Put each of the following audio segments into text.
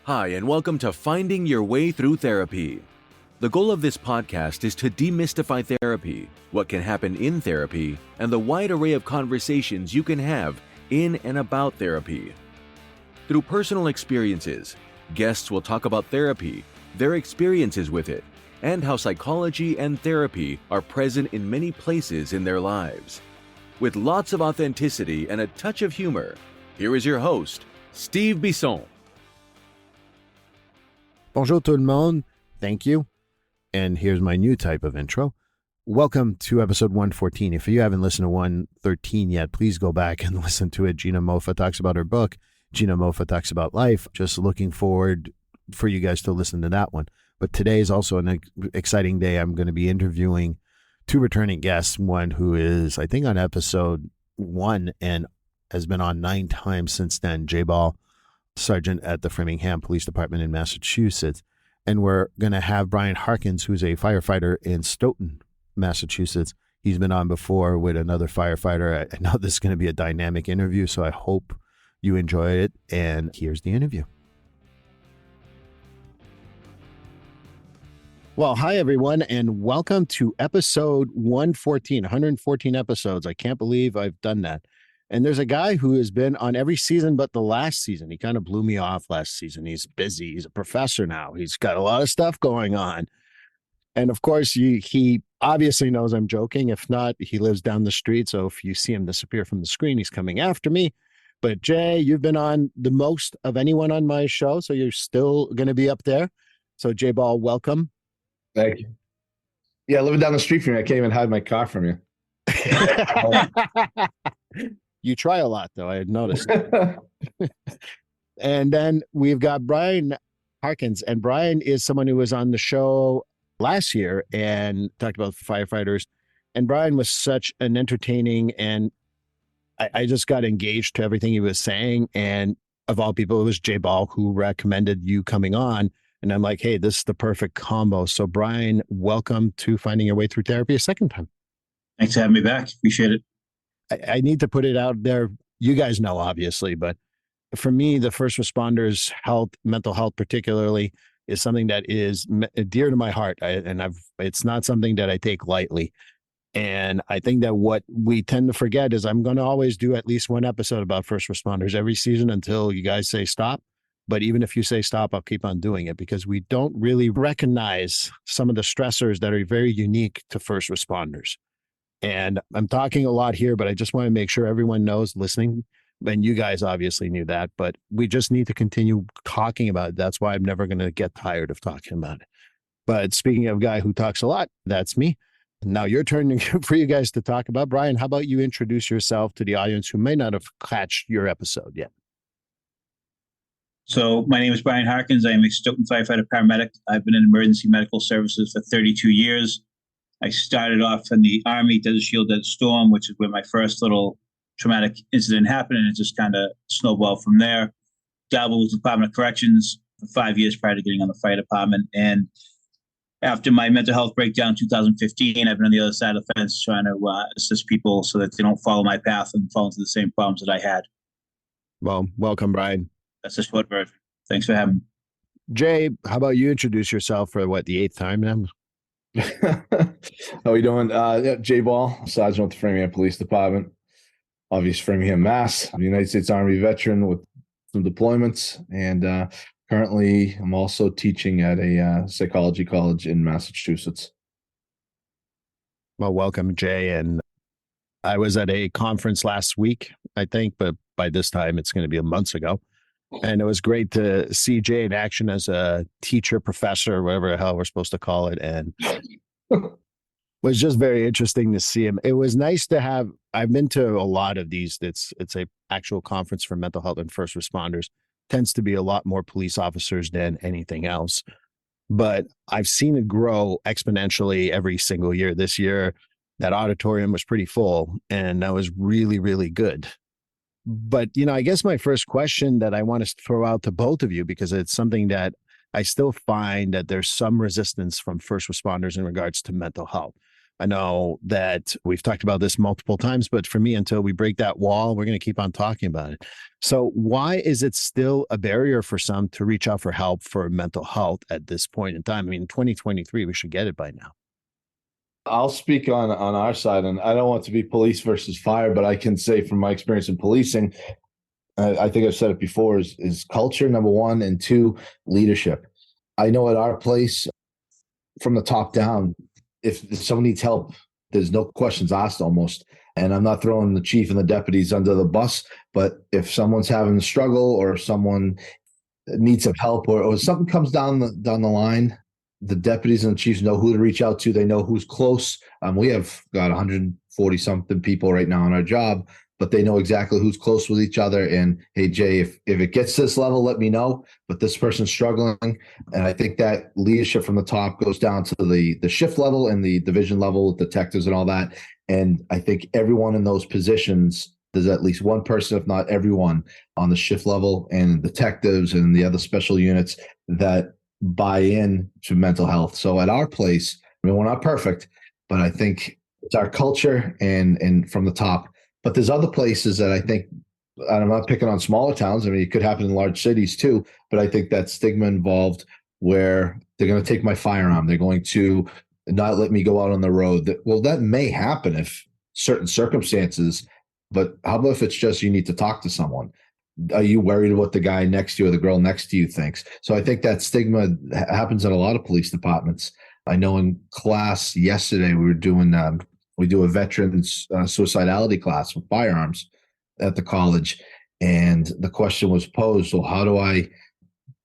Hi, and welcome to Finding Your Way Through Therapy. The goal of this podcast is to demystify therapy, what can happen in therapy, and the wide array of conversations you can have in and about therapy. Through personal experiences, guests will talk about therapy, their experiences with it, and how psychology and therapy are present in many places in their lives. With lots of authenticity and a touch of humor, here is your host, Steve Bisson. Bonjour tout le monde. Thank you. And here's my new type of intro. Welcome to episode 114. If you haven't listened to 113 yet, please go back and listen to it. Gina Mofa talks about her book. Gina Mofa talks about life. Just looking forward for you guys to listen to that one. But today is also an exciting day. I'm going to be interviewing two returning guests. One who is, I think, on episode 1 and has been on 9 times since then, J-Ball, sergeant at the Framingham Police Department in Massachusetts. And we're going to have Brian Harkins, who's a firefighter in Stoughton, Massachusetts. He's been on before with another firefighter. I know this is going to be a dynamic interview, so I hope you enjoy it. And here's the interview. Well, hi, everyone, and welcome to episode 114, 114 episodes. I can't believe I've done that. And there's a guy who has been on every season but the last season. He kind of blew me off last season. He's busy. He's a professor now. He's got a lot of stuff going on. And of course, he obviously knows I'm joking. If not, he lives down the street. So if you see him disappear from the screen, he's coming after me. But Jay, you've been on the most of anyone on my show, so you're still going to be up there. So J-Ball, welcome. Thank you. Yeah, living down the street from you, I can't even hide my car from you. You try a lot, though. I had noticed. And then we've got Brian Harkins. And Brian is someone who was on the show last year and talked about firefighters. And Brian was such an entertaining, and I just got engaged to everything he was saying. And of all people, it was J-Ball who recommended you coming on. And I'm like, hey, this is the perfect combo. So Brian, welcome to Finding Your Way Through Therapy a second time. Thanks for having me back. Appreciate it. I need to put it out there. You guys know, obviously, but for me, the first responders' health, mental health particularly, is something that is dear to my heart. It's not something that I take lightly. And I think that what we tend to forget is I'm going to always do at least one episode about first responders every season until you guys say stop. But even if you say stop, I'll keep on doing it because we don't really recognize some of the stressors that are very unique to first responders. And I'm talking a lot here, but I just want to make sure everyone knows listening. And you guys obviously knew that, but we just need to continue talking about it. That's why I'm never going to get tired of talking about it. But speaking of a guy who talks a lot, that's me. Now your turn for you guys to talk about. Brian, how about you introduce yourself to the audience who may not have catched your episode yet? So my name is Brian Harkins. I am a Stoughton firefighter paramedic. I've been in emergency medical services for 32 years. I started off in the Army, Desert Shield, Desert Storm, which is where my first little traumatic incident happened, and it just kind of snowballed from there. Dabbled with the Department of Corrections for 5 years prior to getting on the fire department. And after my mental health breakdown in 2015, I've been on the other side of the fence trying to assist people so that they don't follow my path and fall into the same problems that I had. Well, welcome, Brian. That's a short version. Thanks for having me. Jay, how about you introduce yourself for the 8th time now? How we doing? J-Ball, sergeant with the Framingham Police Department, obviously Framingham, Mass. I'm a United States Army veteran with some deployments, and currently I'm also teaching at a psychology college in Massachusetts. Well, welcome, Jay. And I was at a conference last week, I think, but by this time it's going to be months ago. And it was great to see Jay in action as a teacher, professor, whatever the hell we're supposed to call it. And it was just very interesting to see him. It was nice to have, I've been to a lot of these. It's a actual conference for mental health and first responders. Tends to be a lot more police officers than anything else. But I've seen it grow exponentially every single year. This year, that auditorium was pretty full, and that was really, really good. But, I guess my first question that I want to throw out to both of you, because it's something that I still find that there's some resistance from first responders in regards to mental health. I know that we've talked about this multiple times, but for me, until we break that wall, we're going to keep on talking about it. So why is it still a barrier for some to reach out for help for mental health at this point in time? I mean, 2023, we should get it by now. I'll speak on our side, and I don't want to be police versus fire, but I can say from my experience in policing, I think I've said it before, is culture, number one, and two, leadership. I know at our place, from the top down, if someone needs help, there's no questions asked almost. And I'm not throwing the chief and the deputies under the bus, but if someone's having a struggle or if someone needs some help or something comes down the line, the deputies and the chiefs know who to reach out to. They know who's close. We have got 140 something people right now on our job, but they know exactly who's close with each other. And hey, Jay, if it gets to this level, let me know. But this person's struggling. And I think that leadership from the top goes down to the shift level and the division level, detectives and all that. And I think everyone in those positions, there's at least one person, if not everyone, on the shift level and detectives and the other special units that buy in to mental health. So at our place, I mean, we're not perfect, but I think it's our culture and from the top. But there's other places that I think, and I'm not picking on smaller towns. I mean, it could happen in large cities too, but I think that stigma involved where they're going to take my firearm. They're going to not let me go out on the road. Well, that may happen if certain circumstances, but how about if it's just you need to talk to someone? Are you worried what the guy next to you or the girl next to you thinks? So I think that stigma happens in a lot of police departments. I know in class yesterday we do a veterans suicidality class with firearms at the college, and the question was posed: well, how do I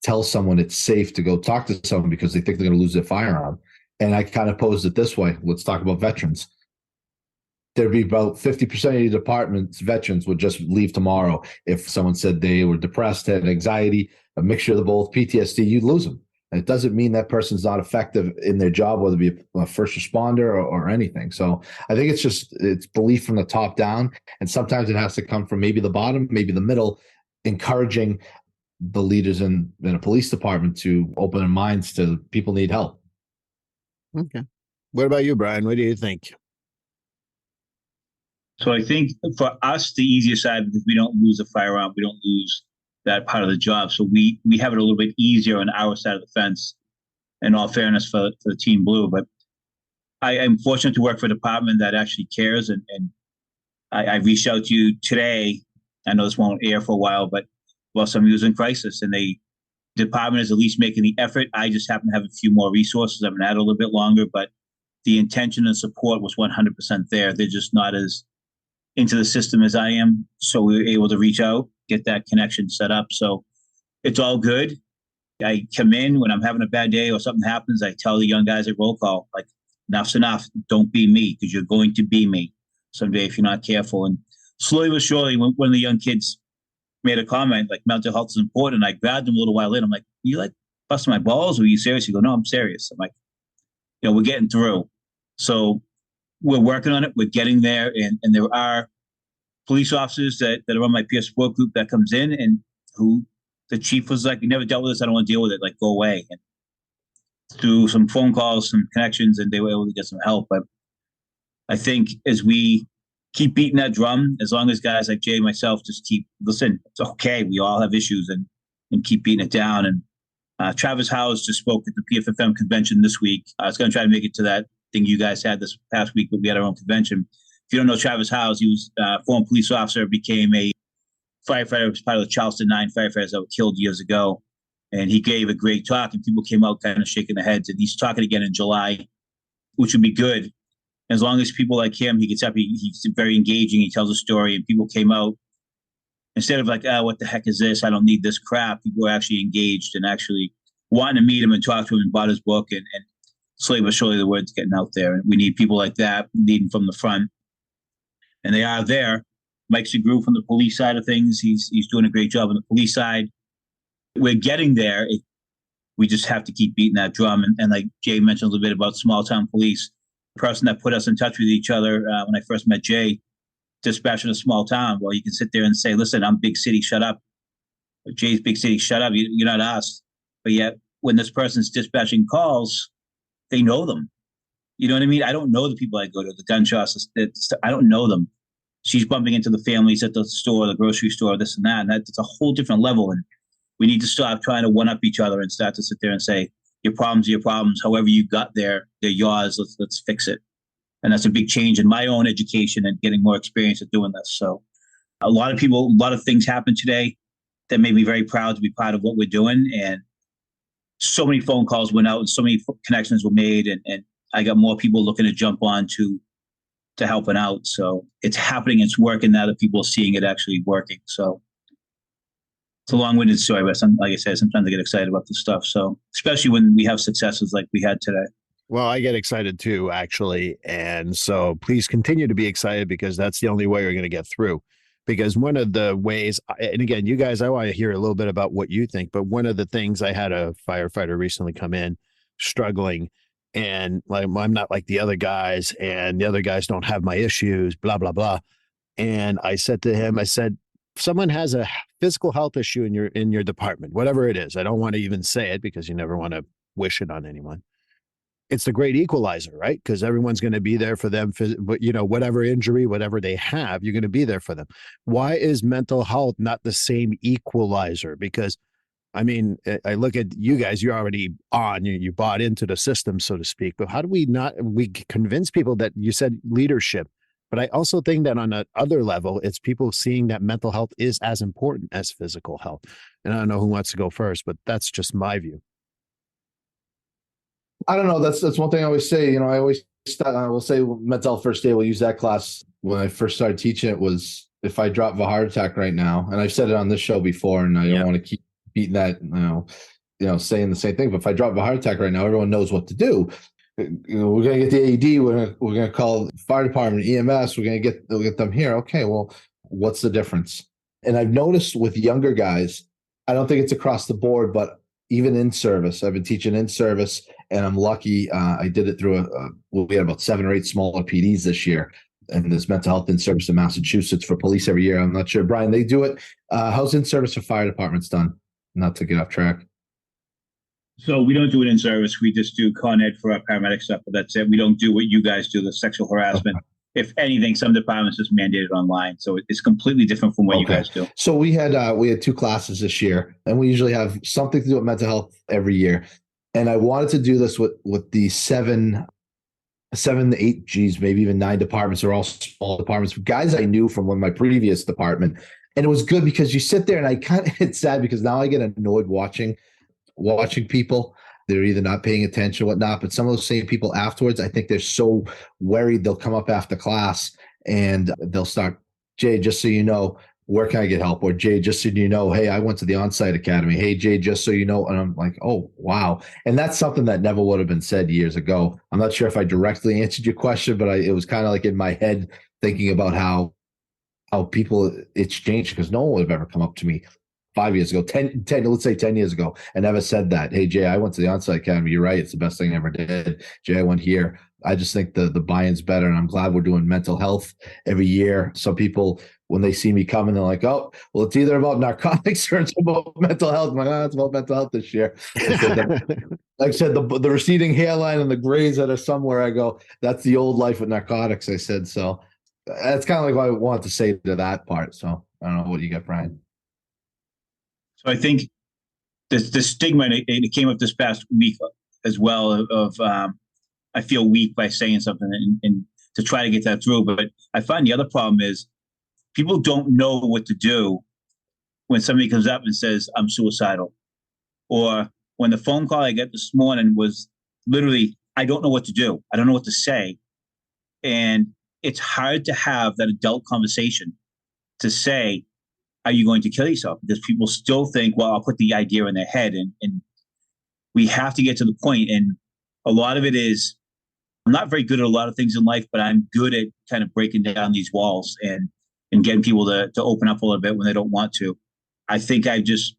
tell someone it's safe to go talk to someone because they think they're going to lose their firearm? And I kind of posed it this way: let's talk about veterans. There'd be about 50% of your department's veterans would just leave tomorrow. If someone said they were depressed, had anxiety, a mixture of the both, PTSD, you'd lose them. And it doesn't mean that person's not effective in their job, whether it be a first responder or anything. So I think it's belief from the top down. And sometimes it has to come from maybe the bottom, maybe the middle, encouraging the leaders in a police department to open their minds to people need help. Okay. What about you, Brian? What do you think? So I think for us, the easier side, because we don't lose a firearm, we don't lose that part of the job. So we have it a little bit easier on our side of the fence, in all fairness for the Team Blue. But I am fortunate to work for a department that actually cares. And I reached out to you today. I know this won't air for a while, but somebody was in crisis, and the department is at least making the effort. I just happen to have a few more resources. I've been at it a little bit longer, but the intention and support was 100% there. They're just not as into the system as I am. So we were able to reach out, get that connection set up. So it's all good. I come in when I'm having a bad day or something happens. I tell the young guys at roll call, like, enough's enough. Don't be me, because you're going to be me someday if you're not careful. And slowly but surely, when one of the young kids made a comment, like, mental health is important, I grabbed him a little while in. I'm like, you like busting my balls? Or are you serious? He go, no, I'm serious. I'm like, we're getting through. So we're working on it. We're getting there. And there are police officers that are on my peer support group that comes in and who the chief was like, you never dealt with this. I don't want to deal with it. Like, go away. And through some phone calls, some connections, and they were able to get some help. But I think as we keep beating that drum, as long as guys like Jay and myself just keep, listen, it's okay. We all have issues, and keep beating it down. And Travis Howes just spoke at the PFFM convention this week. I was going to try to make it to that thing you guys had this past week, but we had our own convention. If you don't know Travis Howes, he was a former police officer, became a firefighter, was part of the Charleston 9 firefighters that were killed years ago. And he gave a great talk, and people came out kind of shaking their heads. And he's talking again in July, which would be good. As long as people like him, he gets up, he's very engaging, he tells a story, and people came out. Instead of like, what the heck is this? I don't need this crap. People were actually engaged and actually wanting to meet him and talk to him and bought his book. And slowly but surely the word's getting out there. And we need people like that, we need them from the front. And they are there. Mike Segru from the police side of things, he's doing a great job on the police side. We're getting there. We just have to keep beating that drum. And like Jay mentioned a little bit about small town police, the person that put us in touch with each other when I first met Jay, dispatch in a small town. Well, you can sit there and say, listen, I'm big city, shut up. Jay's big city, shut up. You're not us. But yet when this person's dispatching calls, they know them. You know what I mean? I don't know the people I go to, the gun shops. I don't know them. She's bumping into the families at the store, the grocery store, this and that. And that's a whole different level. And we need to stop trying to one up each other and start to sit there and say, your problems are your problems. However you got there, they're yours. Let's fix it. And that's a big change in my own education and getting more experience at doing this. So a lot of things happened today that made me very proud to be part of what we're doing. And so many phone calls went out and so many connections were made. And I got more people looking to jump on to helping out. So it's happening. It's working now that people are seeing it actually working. So it's a long-winded story, but like I said, sometimes I get excited about this stuff. So especially when we have successes like we had today. Well, I get excited too, actually. And so please continue to be excited, because that's the only way you're going to get through. Because one of the ways, and again, you guys, I want to hear a little bit about what you think, but one of the things, I had a firefighter recently come in struggling, and like, I'm not like the other guys, and the other guys don't have my issues, blah, blah, blah. And I said to him, I said, someone has a physical health issue in your department, whatever it is. I don't want to even say it because you never want to wish it on anyone. It's the great equalizer, right? Because everyone's going to be there for them, but whatever injury, whatever they have, you're going to be there for them. Why is mental health not the same equalizer? Because I mean, I look at you guys, you're already on, you bought into the system, so to speak, but how do we convince people that, you said leadership, but I also think that on another level, it's people seeing that mental health is as important as physical health. And I don't know who wants to go first, but that's just my view. I don't know. That's one thing I always say. I will say mental health first aid. We'll use that class. When I first started teaching it, was if I drop a heart attack right now, and I've said it on this show before, and I don't want to keep beating that, saying the same thing. But if I drop a heart attack right now, everyone knows what to do. We're going to get the AED. We're going to call the fire department, EMS. We'll get them here. Okay, well, what's the difference? And I've noticed with younger guys, I don't think it's across the board, but even in service, I've been teaching in service, and I'm lucky. I did it through we had about 7 or 8 smaller PDs this year, and there's mental health in service in Massachusetts for police every year. I'm not sure, Brian, they do it. How's in service for fire departments done? Not to get off track. So we don't do it in service. We just do Con Ed for our paramedic stuff, but that's it. We don't do what you guys do, the sexual harassment. Okay. If anything, some departments just mandated online. So it's completely different from what you guys do. So we had 2 classes this year, and we usually have something to do with mental health every year. And I wanted to do this with the 7 to 8, maybe even 9 departments. Are all small departments, guys I knew from my previous department. And it was good because you sit there, and it's sad because now I get annoyed watching people. They're either not paying attention or whatnot, but some of those same people afterwards, I think they're so worried, they'll come up after class and they'll start, Jay, just so you know, where can I get help? Or Jay, just so you know, hey, I went to the on-site academy. Hey, Jay, just so you know. And I'm like, oh, wow. And that's something that never would have been said years ago. I'm not sure if I directly answered your question, but it was kind of like in my head thinking about how people, it's changed, because no one would have ever come up to me 5 years ago, 10, let's say 10 years ago, and never said that. Hey, Jay, I went to the on-site academy. You're right. It's the best thing I ever did. Jay, I went here. I just think the buy-in's better, and I'm glad we're doing mental health every year. Some people, when they see me coming, they're like, oh, well, it's either about narcotics or it's about mental health. I'm like, oh, it's about mental health this year. Like I said, the receding hairline and the grays that are somewhere, I go, that's the old life with narcotics, I said. So that's kind of like what I wanted to say to that part. So I don't know what you got, Brian. So I think the stigma, and it came up this past week as well, of I feel weak by saying something, and to try to get that through. But I find the other problem is people don't know what to do when somebody comes up and says, I'm suicidal. Or when the phone call I got this morning was literally, I don't know what to do. I don't know what to say. And it's hard to have that adult conversation to say, are you going to kill yourself? Because people still think, well, I'll put the idea in their head. And we have to get to the point. And a lot of it is, I'm not very good at a lot of things in life, but I'm good at kind of breaking down these walls and getting people to open up a little bit when they don't want to. I think I just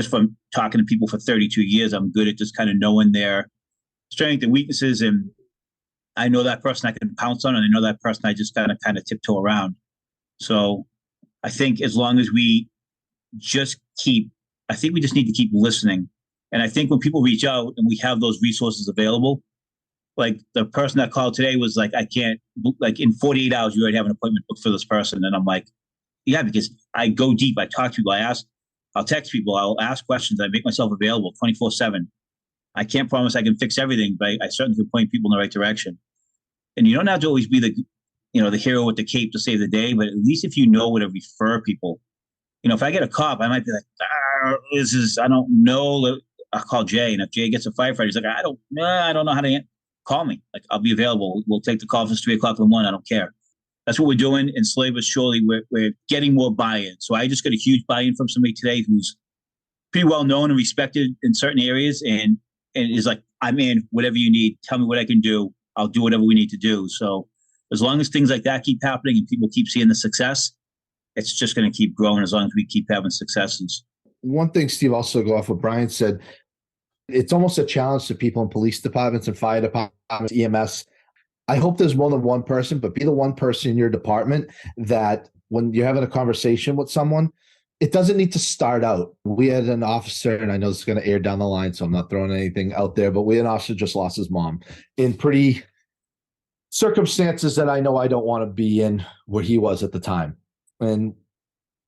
from talking to people for 32 years, I'm good at just kind of knowing their strengths and weaknesses. And I know that person I can pounce on, and I know that person I just kind of tiptoe around. So I think as long as we I think we just need to keep listening. And I think when people reach out and we have those resources available, like the person that called today was like, I can't, like in 48 hours, you already have an appointment booked for this person. And I'm like, yeah, because I go deep. I talk to people. I'll text people. I'll ask questions. I make myself available 24/7. I can't promise I can fix everything, but I certainly can point people in the right direction. And you don't have to always be the hero with the cape to save the day, but at least if you know where to refer people, if I get a cop, I might be like, I don't know. I'll call Jay. And if Jay gets a firefighter, he's like, I don't know how to call me. Like, I'll be available. We'll take the call if it's 3:00 in the morning. I don't care. That's what we're doing. And slowly but surely, we're getting more buy-in. So I just got a huge buy-in from somebody today who's pretty well known and respected in certain areas, and is like, I'm in. Whatever you need, tell me what I can do. I'll do whatever we need to do. So as long as things like that keep happening and people keep seeing the success, it's just going to keep growing as long as we keep having successes. One thing, Steve, also go off what Brian said, it's almost a challenge to people in police departments and fire departments, EMS. I hope there's more than one person, but be the one person in your department that when you're having a conversation with someone, it doesn't need to start out. We had an officer, and I know this is going to air down the line, so I'm not throwing anything out there, but we had an officer just lost his mom in pretty circumstances that I know I don't want to be in where he was at the time. And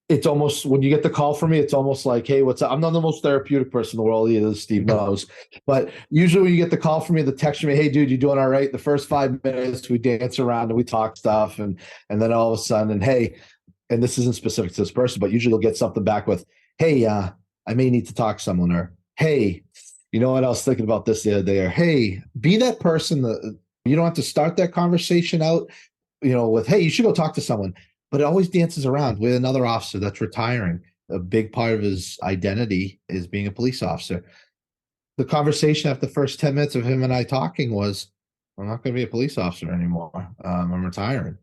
it's almost, when you get the call from me, it's almost like, hey, what's up? I'm not the most therapeutic person in the world either, Steve knows. But usually when you get the call from me, the text from me, hey, dude, you doing all right? The first 5 minutes, we dance around and we talk stuff. And then all of a sudden, and hey, and this isn't specific to this person, but usually you'll get something back with, hey, I may need to talk to someone, or hey, you know what, I was thinking about this the other day, or hey, be that person that you don't have to start that conversation out, with, hey, you should go talk to someone. But it always dances around with another officer that's retiring. A big part of his identity is being a police officer. The conversation after the first 10 minutes of him and I talking was, I'm not going to be a police officer anymore. I'm retiring.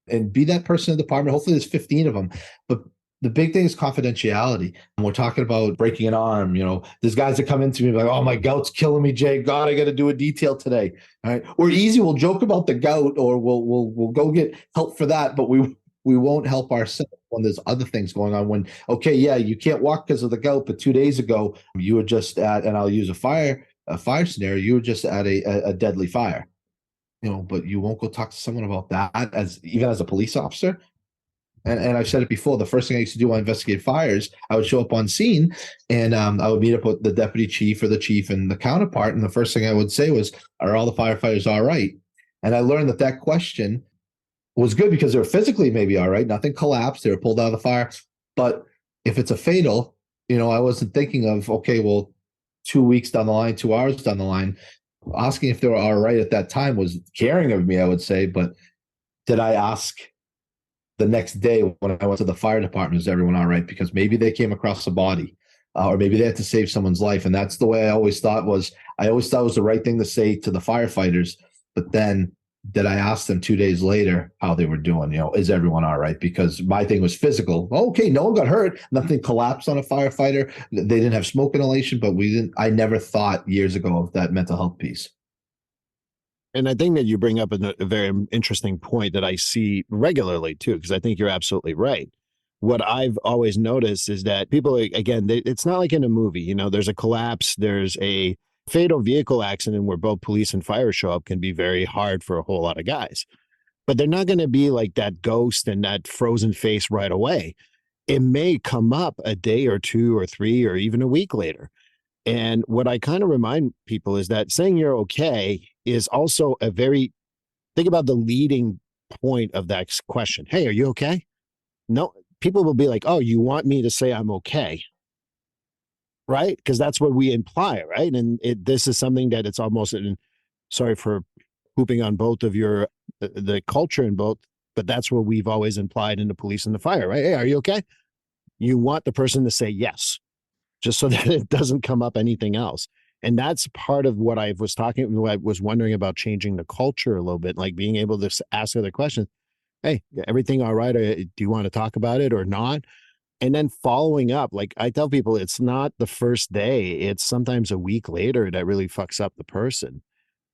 And be that person in the department. Hopefully there's 15 of them. But the big thing is confidentiality. And we're talking about breaking an arm. There's guys that come into me like, oh, my gout's killing me, Jay. God, I got to do a detail today. All right. We're easy. We'll joke about the gout, or we'll go get help for that. But we won't help ourselves when there's other things going on. When, okay, yeah, you can't walk because of the gout, but 2 days ago you were just at, and I'll use a fire scenario, you were just at a deadly fire. But you won't go talk to someone about that even as a police officer. And I've said it before, the first thing I used to do when I investigated fires, I would show up on scene and I would meet up with the deputy chief or the chief and the counterpart. And the first thing I would say was, are all the firefighters all right? And I learned that question was good because they were physically maybe all right. Nothing collapsed. They were pulled out of the fire. But if it's a fatal, I wasn't thinking of, okay, well, 2 weeks down the line, 2 hours down the line, asking if they were all right at that time was caring of me, I would say. But did I ask the next day when I went to the fire department, is everyone all right? Because maybe they came across a body or maybe they had to save someone's life. And that's the way I always thought it was the right thing to say to the firefighters. But then did I ask them 2 days later how they were doing? Is everyone all right? Because my thing was physical. Okay, no one got hurt. Nothing collapsed on a firefighter. They didn't have smoke inhalation, but I never thought years ago of that mental health piece. And I think that you bring up a very interesting point that I see regularly too, because I think you're absolutely right. What I've always noticed is that people, again, it's not like in a movie, there's a collapse, there's a fatal vehicle accident where both police and fire show up can be very hard for a whole lot of guys. But they're not going to be like that ghost and that frozen face right away. It may come up a day or 2 or 3 or even a week later. And what I kind of remind people is that saying you're okay is also think about the leading point of that question. Hey, are you okay? No, people will be like, oh, you want me to say I'm okay? Right? Because that's what we imply, right? And this is something that it's almost, sorry for pooping on both of the culture in both, but that's what we've always implied in the police and the fire, right? Hey, are you okay? You want the person to say yes, just so that it doesn't come up anything else. And that's part of what I was wondering about changing the culture a little bit, like being able to ask other questions. Hey, everything all right? Or do you want to talk about it or not? And then following up, like I tell people, it's not the first day. It's sometimes a week later that really fucks up the person.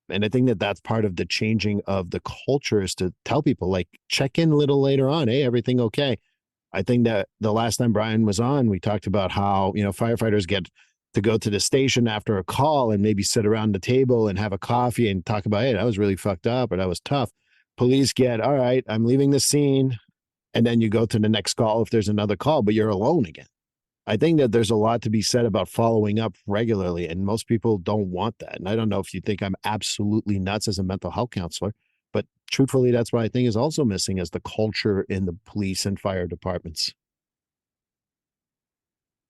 And I think that that's part of the changing of the culture is to tell people, like, check in a little later on. Hey, everything okay? I think that the last time Brian was on, we talked about how, firefighters get to go to the station after a call and maybe sit around the table and have a coffee and talk about, hey, that was really fucked up or that was tough. Police get, all right, I'm leaving the scene. And then you go to the next call if there's another call, but you're alone again. I think that there's a lot to be said about following up regularly, and most people don't want that. And I don't know if you think I'm absolutely nuts as a mental health counselor, but truthfully, that's what I think is also missing is the culture in the police and fire departments.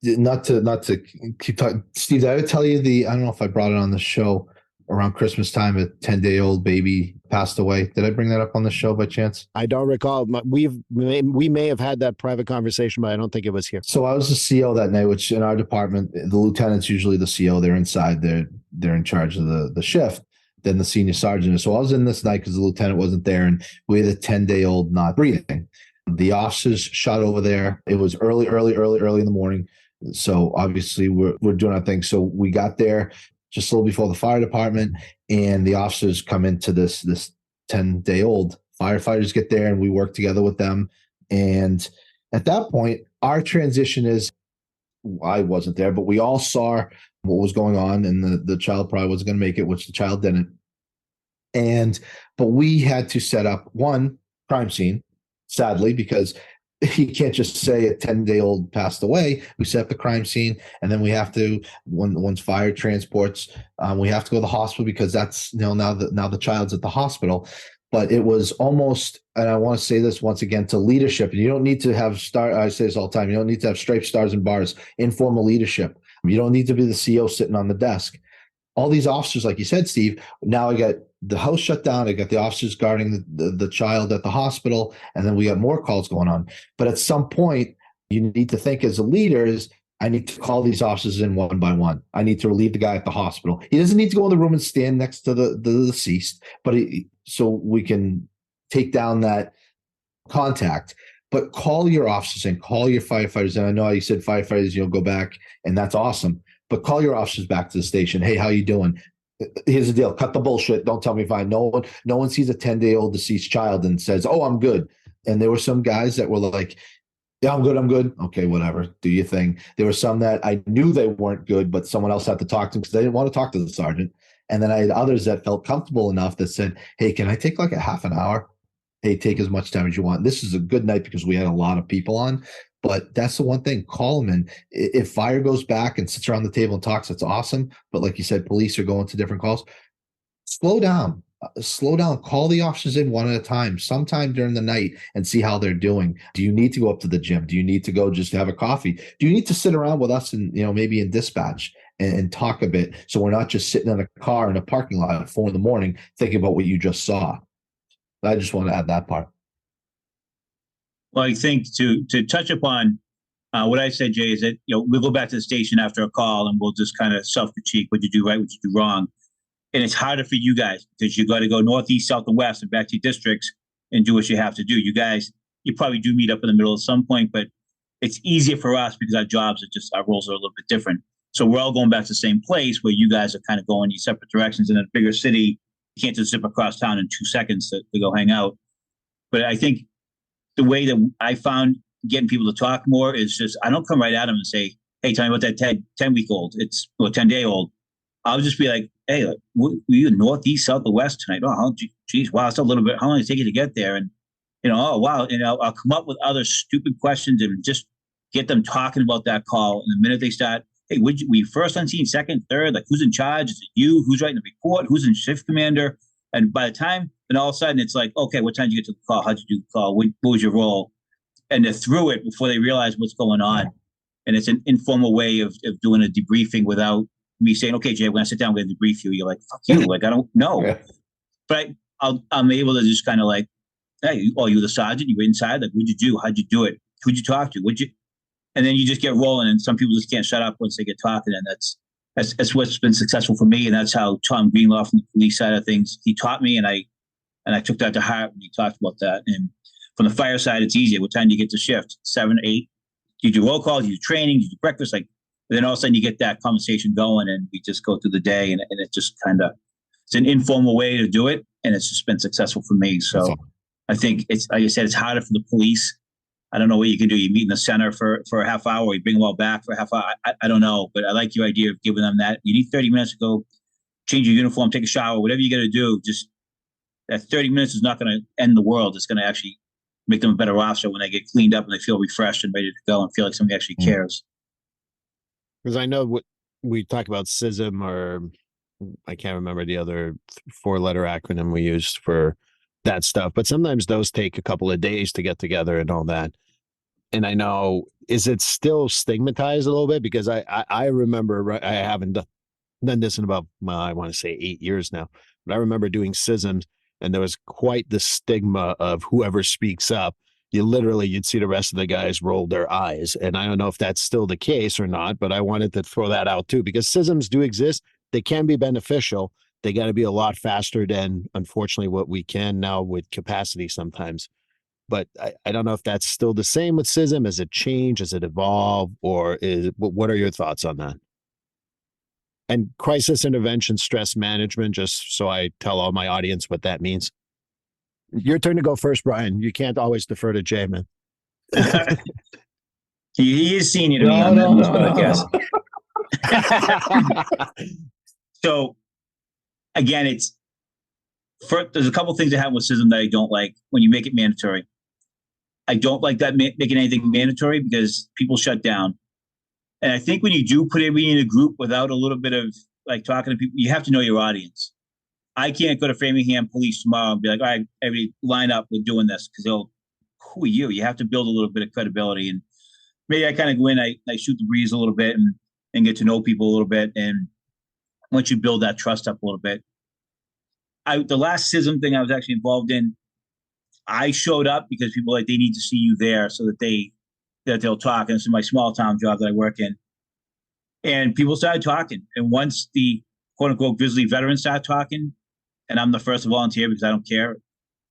Not to keep talking, Steve, did I tell you I don't know if I brought it on the show around Christmas time, a 10-day-old baby passed away. Did I bring that up on the show by chance? I don't recall. We may have had that private conversation, but I don't think it was here. So I was the CO that night, which in our department, the lieutenant's usually the CO. They're inside. They're in charge of the shift. Then the senior sergeant. So I was in this night because the lieutenant wasn't there, and we had a 10-day-old not breathing. The officers shot over there. It was early in the morning. So obviously we're doing our thing. So we got there just a little before the fire department, and the officers come into this 10-day-old. Firefighters get there, and we work together with them. And at that point, our transition is, I wasn't there, but we all saw what was going on, and the child probably wasn't going to make it, which the child didn't. But we had to set up one crime scene, sadly, because you can't just say a 10-day-old passed away. We set up the crime scene, and then we have to, once fire transports, we have to go to the hospital because that's, now the child's at the hospital. But it was almost, and I want to say this once again to leadership, and you don't need to have I say this all the time, you don't need to have stripes, stars, and bars, informal leadership. You don't need to be the CO sitting on the desk. All these officers, like you said, Steve, now I got the house shut down. I got the officers guarding the child at the hospital, and then we got more calls going on. But at some point, you need to think as a leader is, I need to call these officers in one by one. I need to relieve the guy at the hospital. He doesn't need to go in the room and stand next to the deceased, but so we can take down that contact. But call your officers and call your firefighters. And I know you said firefighters, go back, and that's awesome. But call your officers back to the station. Hey, how you doing? Here's the deal. Cut the bullshit. Don't tell me fine. No one sees a 10-day-old deceased child and says, oh, I'm good. And there were some guys that were like, yeah, I'm good. Okay, whatever. Do your thing. There were some that I knew they weren't good, but someone else had to talk to them because they didn't want to talk to the sergeant. And then I had others that felt comfortable enough that said, hey, can I take like a half an hour? Hey, take as much time as you want. This is a good night because we had a lot of people on. But that's the one thing, call them in. If fire goes back and sits around the table and talks, that's awesome. But like you said, police are going to different calls. Slow down, call the officers in one at a time, sometime during the night, and see how they're doing. Do you need to go up to the gym? Do you need to go just to have a coffee? Do you need to sit around with us and, maybe in dispatch and talk a bit, so we're not just sitting in a car in a parking lot at 4 a.m. thinking about what you just saw? I just want to add that part. Well, I think to touch upon what I said, Jay, is that we'll go back to the station after a call and we'll just kind of self-critique what you do right, what you do wrong. And it's harder for you guys because you got to go northeast, south, and west and back to your districts and do what you have to do. You guys, you probably do meet up in the middle at some point, but it's easier for us because our jobs are just, our roles are a little bit different. So we're all going back to the same place where you guys are kind of going in separate directions. In a bigger city, you can't just zip across town in 2 seconds to go hang out. But I think the way that I found getting people to talk more is just, I don't come right at them and say, hey, tell me about that 10-week-old, or 10-day-old. I'll just be like, hey, were you northeast, south, or west tonight? Oh, geez, wow, it's a little bit, how long did it take you to get there? And, oh, wow. And I'll come up with other stupid questions and just get them talking about that call. And the minute they start, hey, were you first on scene, second, third? Like, who's in charge? Is it you? Who's writing the report? Who's in shift commander? And by the time, and all of a sudden it's like, okay, what time did you get to the call? How'd you do the call? What was your role? And they're through it before they realize what's going on. And it's an informal way of doing a debriefing without me saying, okay, Jay, when I sit down, we're going to debrief you. You're like, fuck you. Like, I don't know. Yeah. But I'm able to just kind of like, hey, you were the sergeant, you were inside. Like, what'd you do? How'd you do it? Who'd you talk to? And then you just get rolling, and some people just can't shut up once they get talking. And that's what's been successful for me. And that's how Tom Greenlaw from the police side of things, he taught me, and I took that to heart when he talked about that. And from the fire side, it's easier. What time do you get to shift? 7, 8? You do roll calls, you do training, you do breakfast. Like, and then all of a sudden you get that conversation going, and we just go through the day, and it just kind of, it's an informal way to do it. And it's just been successful for me. So I think it's, like I said, it's harder for the police. I don't know what you can do. You meet in the center for a half hour, you bring them all back for a half hour. I don't know, but I like your idea of giving them that. You need 30 minutes to go change your uniform, take a shower, whatever you got to do. Just that 30 minutes is not going to end the world. It's going to actually make them a better officer when they get cleaned up and they feel refreshed and ready to go and feel like somebody actually cares. Because I know what we talk about CISM, or I can't remember the other 4-letter acronym we used for that stuff, but sometimes those take a couple of days to get together and all that. And I know, is it still stigmatized a little bit? Because I remember, I haven't done this in about, well, I want to say 8 years now, but I remember doing CISMs, and there was quite the stigma of whoever speaks up. You'd see the rest of the guys roll their eyes. And I don't know if that's still the case or not, but I wanted to throw that out too, because CISMs do exist. They can be beneficial. They got to be a lot faster than, unfortunately, what we can now with capacity sometimes. But I don't know if that's still the same with CISM. Has it changed? Has it evolved? Or what are your thoughts on that? And crisis intervention, stress management, just so I tell all my audience what that means. Your turn to go first, Brian. You can't always defer to Jay, man. He is senior to me on that, I guess. So, again, there's a couple things that happen with CISM that I don't like when you make it mandatory. I don't like that making anything mandatory, because people shut down. And I think when you do put everybody in a group without a little bit of like talking to people, you have to know your audience. I can't go to Framingham Police tomorrow and be like, all right, everybody line up, we're doing this, because who are you? You have to build a little bit of credibility. And maybe I kind of go in, I shoot the breeze a little bit and get to know people a little bit. And once you build that trust up a little bit, the last CISM thing I was actually involved in, I showed up because people they need to see you there so that they'll talk. And this is my small town job that I work in. And people started talking. And once the quote unquote grizzly veterans start talking, and I'm the first to volunteer because I don't care,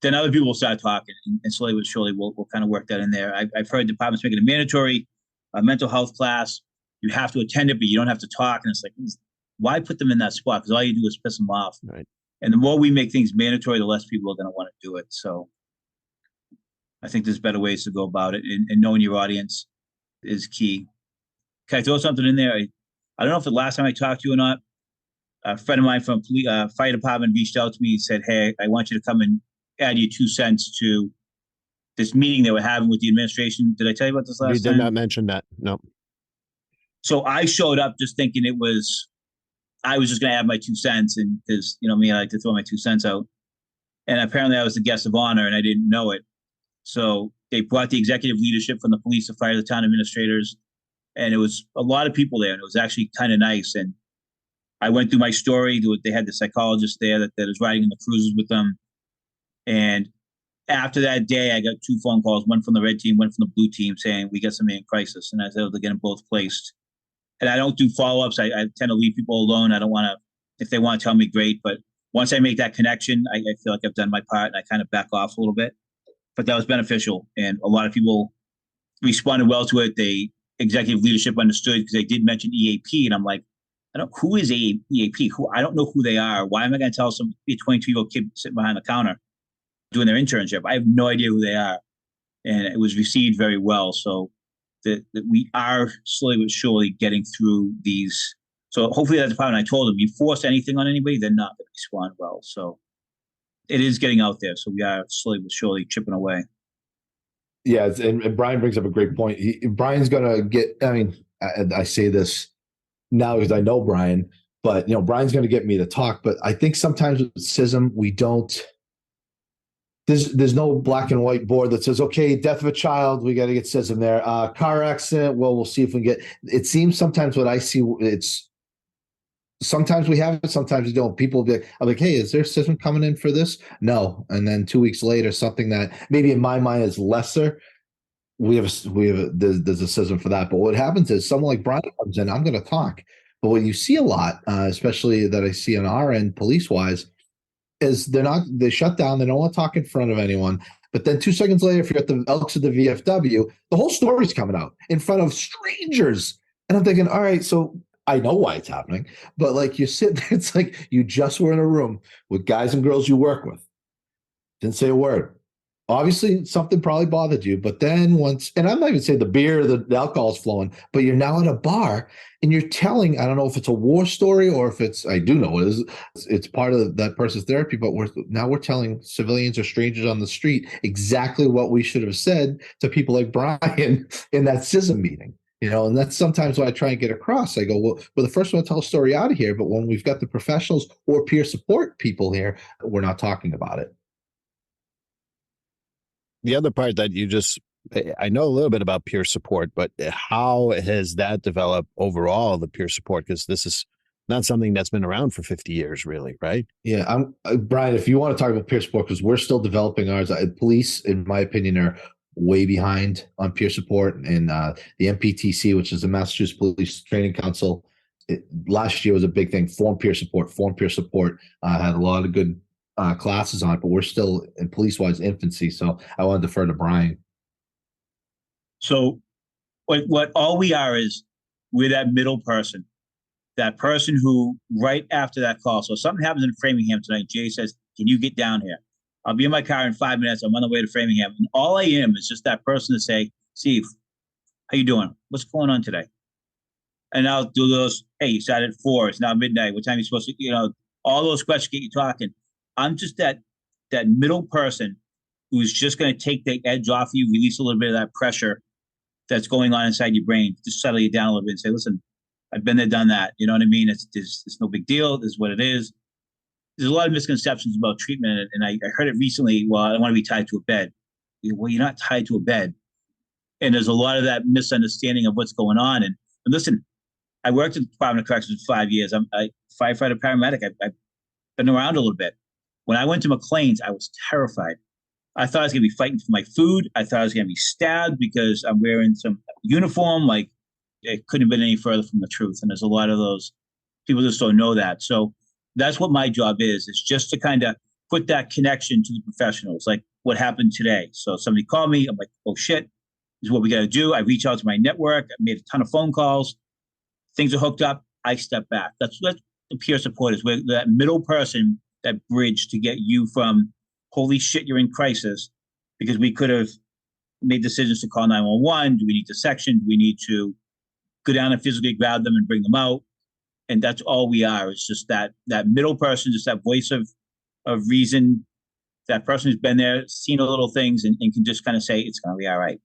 then other people will start talking. And slowly but surely we'll kind of work that in there. I've heard departments making a mandatory mental health class. You have to attend it, but you don't have to talk. And it's like, why put them in that spot? Because all you do is piss them off. Right. And the more we make things mandatory, the less people are going to want to do it. So I think there's better ways to go about it. And knowing your audience is key. Can I throw something in there? I don't know if the last time I talked to you or not. A friend of mine from fire department reached out to me and said, hey, I want you to come and add your 2 cents to this meeting they were having with the administration. Did I tell you about this last time? You did not mention that. No. So I showed up just thinking I was just going to add my 2 cents, and because, me, I like to throw my 2 cents out. And apparently I was the guest of honor and I didn't know it. So they brought the executive leadership from the police, the fire, the town administrators, and it was a lot of people there, and it was actually kind of nice. And I went through my story. They had the psychologist there that was riding in the cruises with them. And after that day, I got 2 phone calls, one from the red team, one from the blue team, saying, we got somebody in crisis. And I was able to get them both placed. And I don't do follow-ups. I tend to leave people alone. I don't want to, if they want to tell me, great. But once I make that connection, I feel like I've done my part, and I kind of back off a little bit. But that was beneficial. And a lot of people responded well to it. Executive leadership understood, because they did mention EAP. And I'm like, who is EAP? I don't know who they are. Why am I going to tell a 22-year-old kid sitting behind the counter doing their internship? I have no idea who they are. And it was received very well. So that we are slowly but surely getting through these. So hopefully that department, I told them, you force anything on anybody, they're not going to respond well. So it is getting out there. So we are slowly but surely chipping away. Yeah, and Brian brings up a great point. Brian's going to get, I say this now because I know Brian, but Brian's going to get me to talk. But I think sometimes with CISM, we don't, there's no black and white board that says, okay, death of a child, we got to get CISM there. Car accident, well, we'll see if we can get, it seems sometimes what I see, it's, sometimes we have it, sometimes we don't. People will be like, I'm like, hey, is there CISM coming in for this? No. And then 2 weeks later, something that maybe in my mind is lesser, there's a CISM for that. But what happens is someone like Brian comes in, I'm going to talk. But what you see a lot, especially that I see on our end, police wise, is they shut down. They don't want to talk in front of anyone. But then 2 seconds later, if you're at the Elks of the VFW, the whole story's coming out in front of strangers. And I'm thinking, all right, so I know why it's happening, but like you sit there, it's like you just were in a room with guys and girls you work with. Didn't say a word. obviously something probably bothered you, but then once, and I'm not even saying the beer, the alcohol's flowing, but you're now at a bar and you're telling, I don't know if it's a war story or if it's, I do know it is, it's part of that person's therapy, but we're telling civilians or strangers on the street exactly what we should have said to people like Brian in that CISM meeting. And that's sometimes what I try and get across. I go, well, we're the first one to tell a story out of here, but when we've got the professionals or peer support people here, we're not talking about it. The other part that I know a little bit about peer support, but how has that developed overall, the peer support? Because this is not something that's been around for 50 years, really, right? Yeah, Brian, if you want to talk about peer support, because we're still developing ours. Police, in my opinion, are way behind on peer support. And the MPTC, which is the Massachusetts Police Training Council, last year was a big thing. Form peer support had a lot of good classes on it, but we're still in police-wise infancy. So I want to defer to Brian. So what all we are is we're that middle person, that person who right after that call. So something happens in Framingham tonight. Jay says, can you get down here? I'll be in my car in 5 minutes. I'm on the way to Framingham. And all I am is just that person to say, Steve, how you doing? What's going on today? And I'll do those, hey, you started at 4. It's now midnight. What time are you supposed to, all those questions get you talking. I'm just that middle person who's just going to take the edge off you, release a little bit of that pressure that's going on inside your brain, just settle you down a little bit and say, listen, I've been there, done that. You know what I mean? It's no big deal. This is what it is. There's a lot of misconceptions about treatment. And I heard it recently, well, I don't want to be tied to a bed. Well, you're not tied to a bed. And there's a lot of that misunderstanding of what's going on. And listen, I worked at the Department of Corrections for 5 years. I'm a firefighter paramedic. I've been around a little bit. When I went to McLean's, I was terrified. I thought I was going to be fighting for my food. I thought I was going to be stabbed because I'm wearing some uniform. Like, it couldn't have been any further from the truth. And there's a lot of those people just don't know that. So that's what my job is. It's just to kind of put that connection to the professionals, like what happened today. So somebody called me. I'm like, oh, shit, this is what we got to do. I reach out to my network. I made a ton of phone calls. Things are hooked up. I step back. That's what the peer support is. We're that middle person, that bridge to get you from, holy shit, you're in crisis, because we could have made decisions to call 911. Do we need to section? Do we need to go down and physically grab them and bring them out? And that's all we are. It's just that middle person, just that voice of reason, that person who's been there, seen a little things, and can just kind of say, it's going to be all right.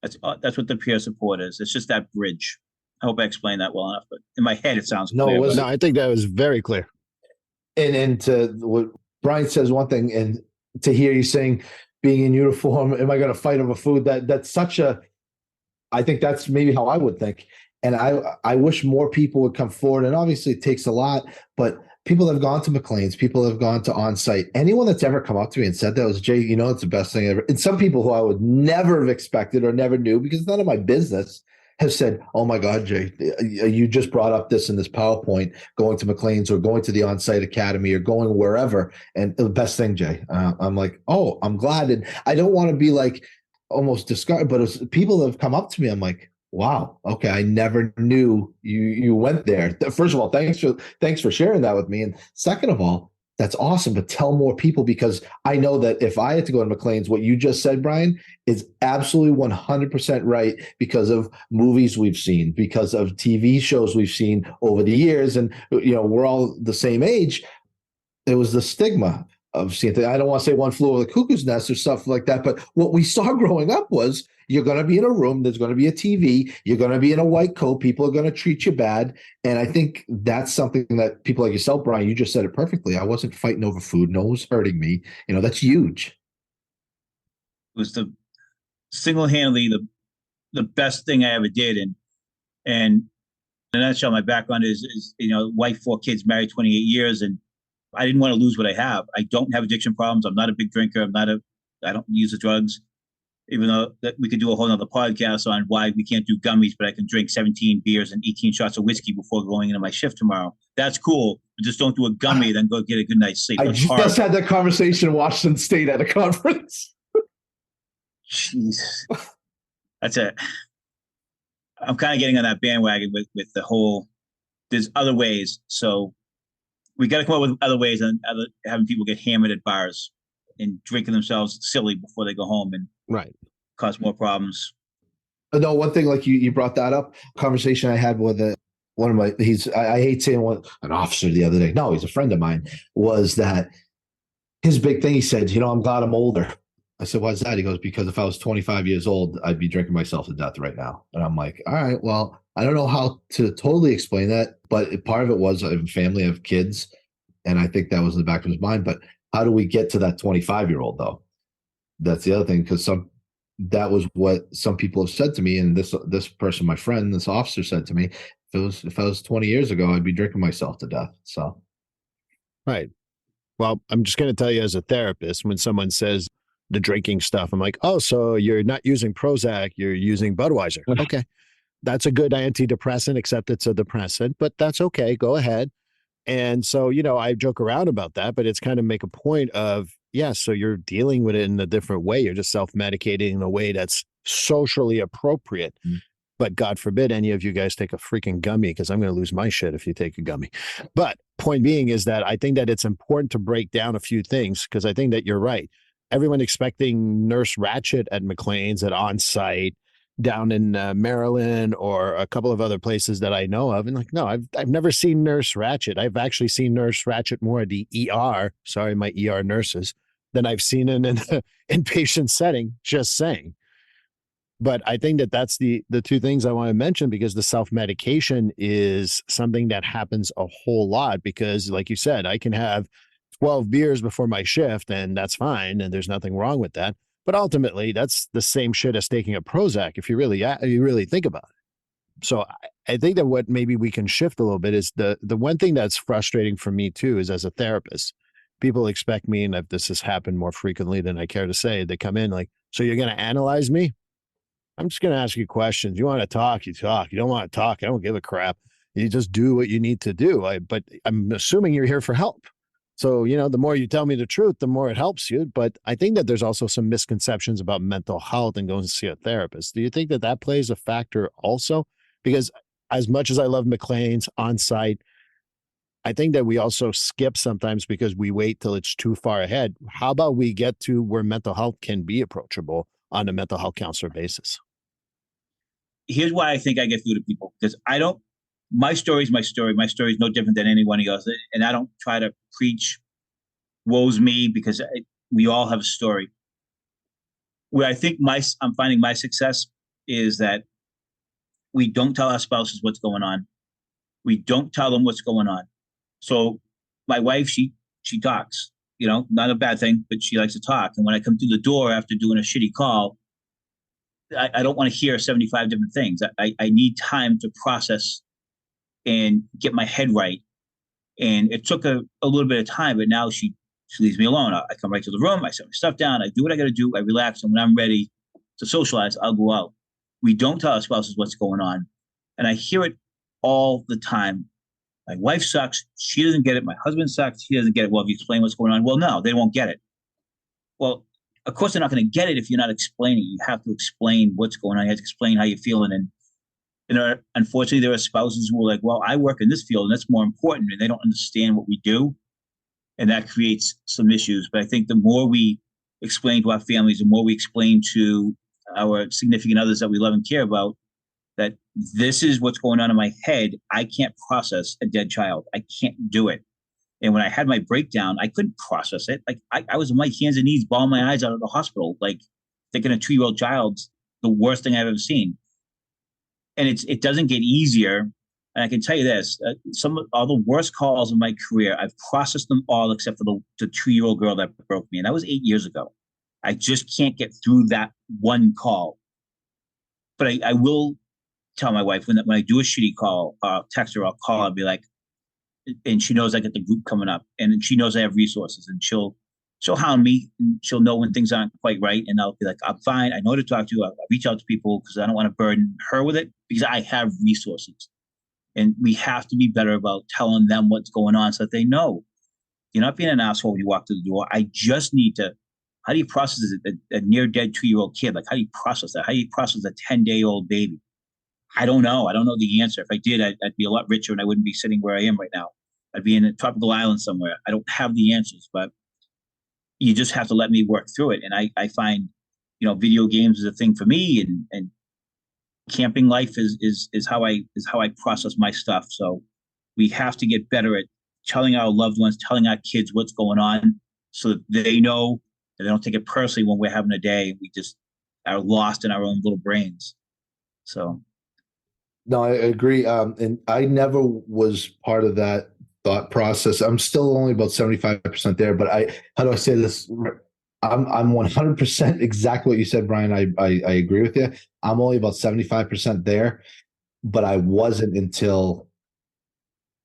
That's what the peer support is. It's just that bridge. I hope I explained that well enough, but in my head, it sounds clear. No, I think that was very clear. And to what Brian says, one thing, and to hear you saying, being in uniform, am I going to fight over food? That's such I think that's maybe how I would think. And I wish more people would come forward. And obviously it takes a lot, but people have gone to McLean's, people have gone to On-Site. Anyone that's ever come up to me and said that was, Jay, it's the best thing ever. And some people who I would never have expected or never knew, because it's none of my business, have said, oh my God, Jay, you just brought up this in this PowerPoint, going to McLean's or going to the On-Site Academy or going wherever. And the best thing, Jay, I'm like, oh, I'm glad. And I don't want to be like almost discarded, but it's people have come up to me. I'm like, wow, okay, I never knew you went there. First of all, thanks for sharing that with me. And second of all, that's awesome, but tell more people, because I know that if I had to go to McLean's, what you just said, Brian, is absolutely 100% right, because of movies we've seen, because of TV shows we've seen over the years. And, we're all the same age. It was the stigma of seeing things. I don't want to say one flew over the cuckoo's nest or stuff like that, but what we saw growing up was, you're going to be in a room, there's going to be a TV, you're going to be in a white coat, people are going to treat you bad. And I think that's something that people like yourself, Brian, you just said it perfectly. I wasn't fighting over food. No one was hurting me. That's huge. It was single-handedly the best thing I ever did. And in a nutshell, my background is wife, 4 kids, married 28 years. And I didn't want to lose what I have. I don't have addiction problems. I'm not a big drinker. I don't use the drugs. Even though that we could do a whole nother podcast on why we can't do gummies, but I can drink 17 beers and 18 shots of whiskey before going into my shift tomorrow. That's cool. But just don't do a gummy, then go get a good night's sleep. I just had that conversation in Washington State at a conference. Jeez. That's it. I'm kind of getting on that bandwagon with the whole, there's other ways. So we got to come up with other ways than having people get hammered at bars. and drinking themselves silly before they go home and Right. cause more problems. No, one thing, like you brought that up, conversation I had with one of my, I hate saying an officer the other day. No, he's a friend of mine, was that his big thing. He said, I'm glad I'm older. I said, why's that? He goes, because if I was 25 years old, I'd be drinking myself to death right now. And I'm like, all right, well, I don't know how to totally explain that, but part of it was I have a family, I have kids. And I think that was in the back of his mind. But how do we get to that 25-year-old though? That's the other thing, because that was what some people have said to me. And this person, my friend, this officer said to me, if I was 20 years ago, I'd be drinking myself to death. So. Right. Well, I'm just going to tell you as a therapist, when someone says the drinking stuff, I'm like, oh, so you're not using Prozac, you're using Budweiser. Okay. That's a good antidepressant, except it's a depressant, but that's okay. Go ahead. And so, I joke around about that, but it's kind of make a point of, yeah, so you're dealing with it in a different way. You're just self-medicating in a way that's socially appropriate. But God forbid any of you guys take a freaking gummy, because I'm going to lose my shit if you take a gummy. But point being is that I think that it's important to break down a few things, because I think that you're right. Everyone expecting Nurse Ratched at McLean's at On Site down in Maryland or a couple of other places that I know of. And like, no, I've never seen Nurse Ratched. I've actually seen Nurse Ratched more at the ER. Sorry, my ER nurses, than I've seen in an inpatient setting, just saying. But I think that that's the two things I want to mention, because the self-medication is something that happens a whole lot, because like you said, I can have 12 beers before my shift and that's fine. And there's nothing wrong with that. But ultimately that's the same shit as taking a Prozac if you really think about it. So I think that what maybe we can shift a little bit is the one thing that's frustrating for me too, is as a therapist, people expect me, and this has happened more frequently than I care to say, they come in like, so you're going to analyze me? I'm just going to ask you questions. You want to talk, you talk. You don't want to talk, I don't give a crap. You just do what you need to do. But I'm assuming you're here for help. So, the more you tell me the truth, the more it helps you. But I think that there's also some misconceptions about mental health and going to see a therapist. Do you think that plays a factor also? Because as much as I love McLean's On Site, I think that we also skip sometimes because we wait till it's too far ahead. How about we get to where mental health can be approachable on a mental health counselor basis? Here's why I think I get through to people, because my story is my story. My story is no different than anyone else. And I don't try to preach woe's me, because we all have a story. Where I think I'm finding my success is that we don't tell our spouses what's going on. We don't tell them what's going on. So my wife, she talks, not a bad thing, but she likes to talk. And when I come through the door after doing a shitty call, I don't want to hear 75 different things. I need time to process and get my head right. And it took a little bit of time, but now she leaves me alone. I come right to the room. I set my stuff down. I do what I got to do. I relax. And when I'm ready to socialize, I'll go out. We don't tell our spouses what's going on. And I hear it all the time. My wife sucks. She doesn't get it. My husband sucks. He doesn't get it. Well, if you explain what's going on, well, no, they won't get it. Well, of course, they're not going to get it if you're not explaining. You have to explain what's going on. You have to explain how you're feeling. And unfortunately, there are spouses who are like, well, I work in this field and that's more important. And they don't understand what we do. And that creates some issues. But I think the more we explain to our families, the more we explain to our significant others that we love and care about, that this is what's going on in my head. I can't process a dead child. I can't do it. And when I had my breakdown, I couldn't process it. Like I was on my hands and knees, bawling my eyes out of the hospital, like thinking a 2-year-old child's the worst thing I've ever seen. And it doesn't get easier. And I can tell you this, all the worst calls of my career, I've processed them all except for the 2-year-old girl that broke me. And that was 8 years ago. I just can't get through that one call. But I will tell my wife when I do a shitty call, text her, I'll call, I'll be like, and she knows I get the group coming up, and she knows I have resources, and she'll hound me, and she'll know when things aren't quite right, and I'll be like, I'm fine. I know to talk to you. I'll reach out to people because I don't want to burden her with it, because I have resources. And we have to be better about telling them what's going on so that they know. You're not being an asshole when you walk through the door. I just need to, how do you process a near dead 2-year-old kid? Like, how do you process that? How do you process a 10-day-old baby? I don't know. I don't know the answer. If I did, I'd be a lot richer and I wouldn't be sitting where I am right now. I'd be in a tropical island somewhere. I don't have the answers, but you just have to let me work through it. And I find, video games is a thing for me, and camping life is how I process my stuff. So we have to get better at telling our loved ones, telling our kids what's going on, so that they know that they don't take it personally when we're having a day. We just are lost in our own little brains. So. No, I agree. And I never was part of that thought process. I'm still only about 75% there, but how do I say this? I'm 100% exactly what you said, Brian. I agree with you. I'm only about 75% there, but I wasn't until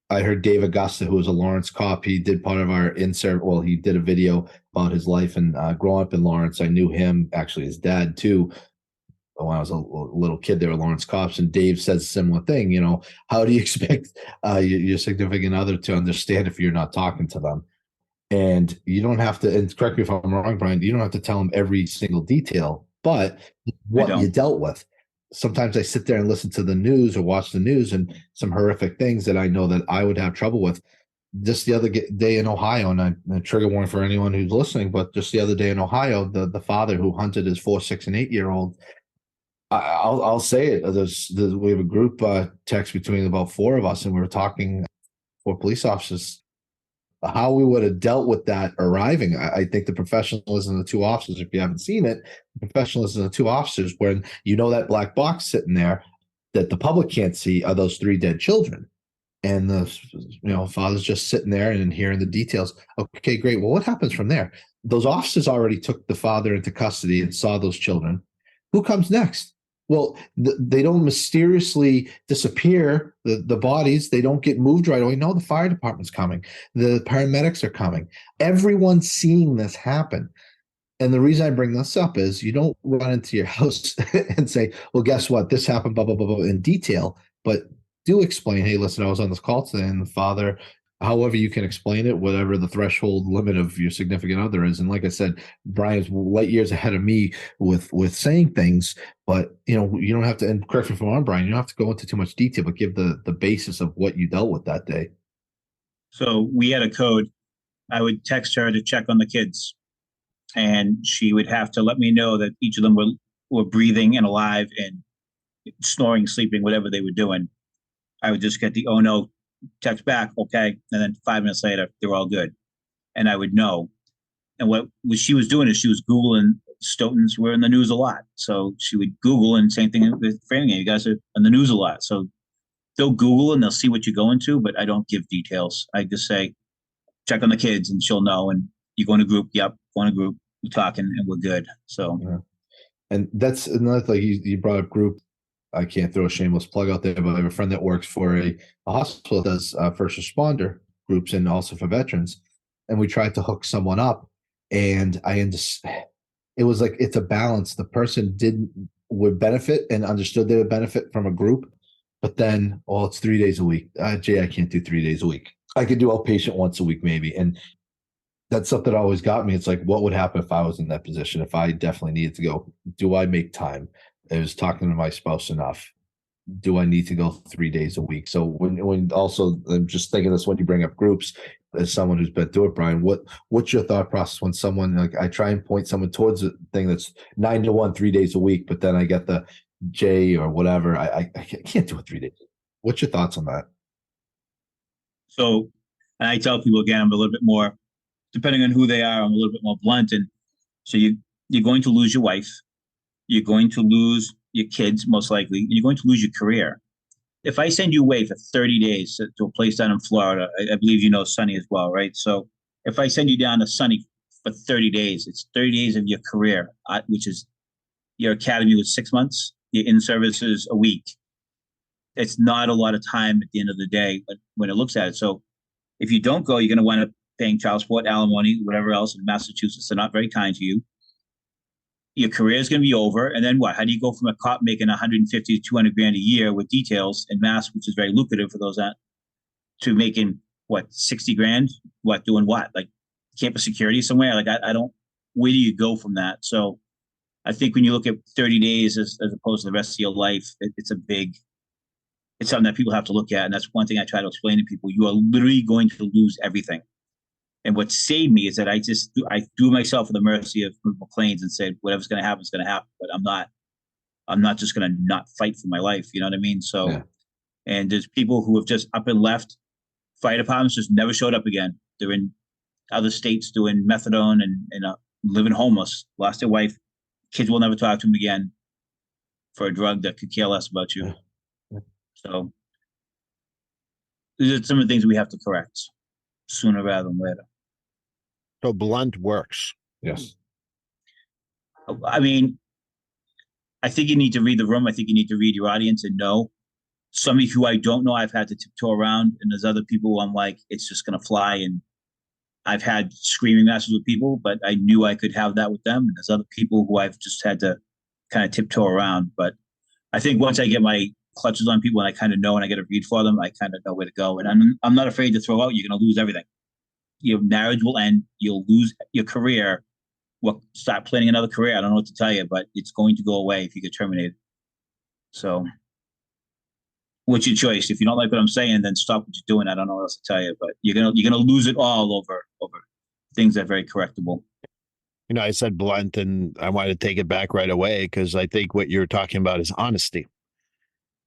I heard Dave Augusta, who was a Lawrence cop. He did part of our insert. Well, he did a video about his life and growing up in Lawrence. I knew him, actually his dad too. When I was a little kid, they were Lawrence cops, and Dave says a similar thing. How do you expect your significant other to understand if you're not talking to them? And you don't have to, and correct me if I'm wrong, Brian, you don't have to tell them every single detail, but what you dealt with. Sometimes I sit there and listen to the news or watch the news, and some horrific things that I know that I would have trouble with. Just the other day in Ohio, and a trigger warning for anyone who's listening, but just the other day in Ohio, the father who hunted his 4, 6, and 8-year-old, I'll say it. We have a group text between about 4 of us, and we were talking, 4 police officers, how we would have dealt with that arriving. I think the professionalism of the 2 officers, if you haven't seen it, the professionalism of the 2 officers, when that black box sitting there that the public can't see, are those 3 dead children. And the father's just sitting there and hearing the details. Okay, great. Well, what happens from there? Those officers already took the father into custody and saw those children. Who comes next? Well, they don't mysteriously disappear, the bodies. They don't get moved right away. No, the fire department's coming. The paramedics are coming. Everyone's seeing this happen. And the reason I bring this up is you don't run into your house and say, well, guess what? This happened, blah, blah, blah, blah, in detail. But do explain, hey, listen, I was on this call today, and the father, however you can explain it, whatever the threshold limit of your significant other is. And like I said, Brian's light years ahead of me with saying things, but you don't have to, and correct me if I'm wrong, Brian, you don't have to go into too much detail, but give the basis of what you dealt with that day. So we had a code. I would text her to check on the kids, and she would have to let me know that each of them were breathing and alive and snoring, sleeping, whatever they were doing. I would just get the "oh no" text back, okay, and then 5 minutes later they were all good, and I would know. And what she was doing is she was Googling Stoughton's. We're in the news a lot, so she would Google, and same thing with Framingham. You guys are in the news a lot, so they'll Google and they'll see what you're going to, but I don't give details. I just say check on the kids, and she'll know. And you go in a group, yep, go in a group, we're talking, and we're good. So, yeah. And that's another thing you brought up, group. I can't throw a shameless plug out there, but I have a friend that works for a hospital that does first responder groups and also for veterans. And we tried to hook someone up, and it was like, it's a balance. The person would benefit and understood they would benefit from a group, but then, it's 3 days a week. Jay, I can't do 3 days a week. I could do outpatient once a week, maybe. And that's something that always got me. It's like, what would happen if I was in that position? If I definitely needed to go, do I make time? I was talking to my spouse enough. Do I need to go 3 days a week? So when also, I'm just thinking this when you bring up groups, as someone who's been through it, Brian, what's your thought process when someone, like, I try and point someone towards a thing that's 9 to 1, 3 days a week, but then I get the J or whatever. I can't do it 3 days. What's your thoughts on that? So, and I tell people again, I'm a little bit more, depending on who they are, I'm a little bit more blunt. And so you're going to lose your wife. You're going to lose your kids, most likely, and you're going to lose your career. If I send you away for 30 days to a place down in Florida, I believe you know Sunny as well, right? So if I send you down to Sunny for 30 days, it's 30 days of your career, which is your academy was 6 months, your in-service is a week. It's not a lot of time at the end of the day when it looks at it. So if you don't go, you're going to wind up paying child support, alimony, whatever else in Massachusetts. They're not very kind to you. Your career is going to be over. And then what? How do you go from a cop making 150 to 200 grand a year with details in Mass, which is very lucrative for those to making 60 grand? Doing what? Like campus security somewhere? Like I don't, where do you go from that? So I think when you look at 30 days as opposed to the rest of your life, it's something that people have to look at. And that's one thing I try to explain to people. You are literally going to lose everything. And what saved me is that I threw myself at the mercy of McLean's and said, whatever's going to happen is going to happen. But I'm not just going to not fight for my life. You know what I mean? So, yeah. And there's people who have just up and left. Fire departments just never showed up again. They're in other states doing methadone and living homeless. Lost their wife. Kids will never talk to them again for a drug that could care less about you. Yeah. So these are some of the things we have to correct sooner rather than later. So blunt works. Yes. I mean, I think you need to read the room. I think you need to read your audience and know. Somebody who I don't know, I've had to tiptoe around, and there's other people who I'm like, it's just going to fly. And I've had screaming matches with people, but I knew I could have that with them. And there's other people who I've just had to kind of tiptoe around. But I think once I get my clutches on people and I kind of know and I get a read for them, I kind of know where to go. And I'm not afraid to throw out. You're going to lose everything. Your marriage will end. You'll lose your career. Well, start planning another career. I don't know what to tell you, but it's going to go away if you get terminated. So what's your choice? If you don't like what I'm saying, then stop what you're doing. I don't know what else to tell you, but you're gonna lose it all over things that are very correctable. You know, I said blunt, and I wanted to take it back right away because I think what you're talking about is honesty.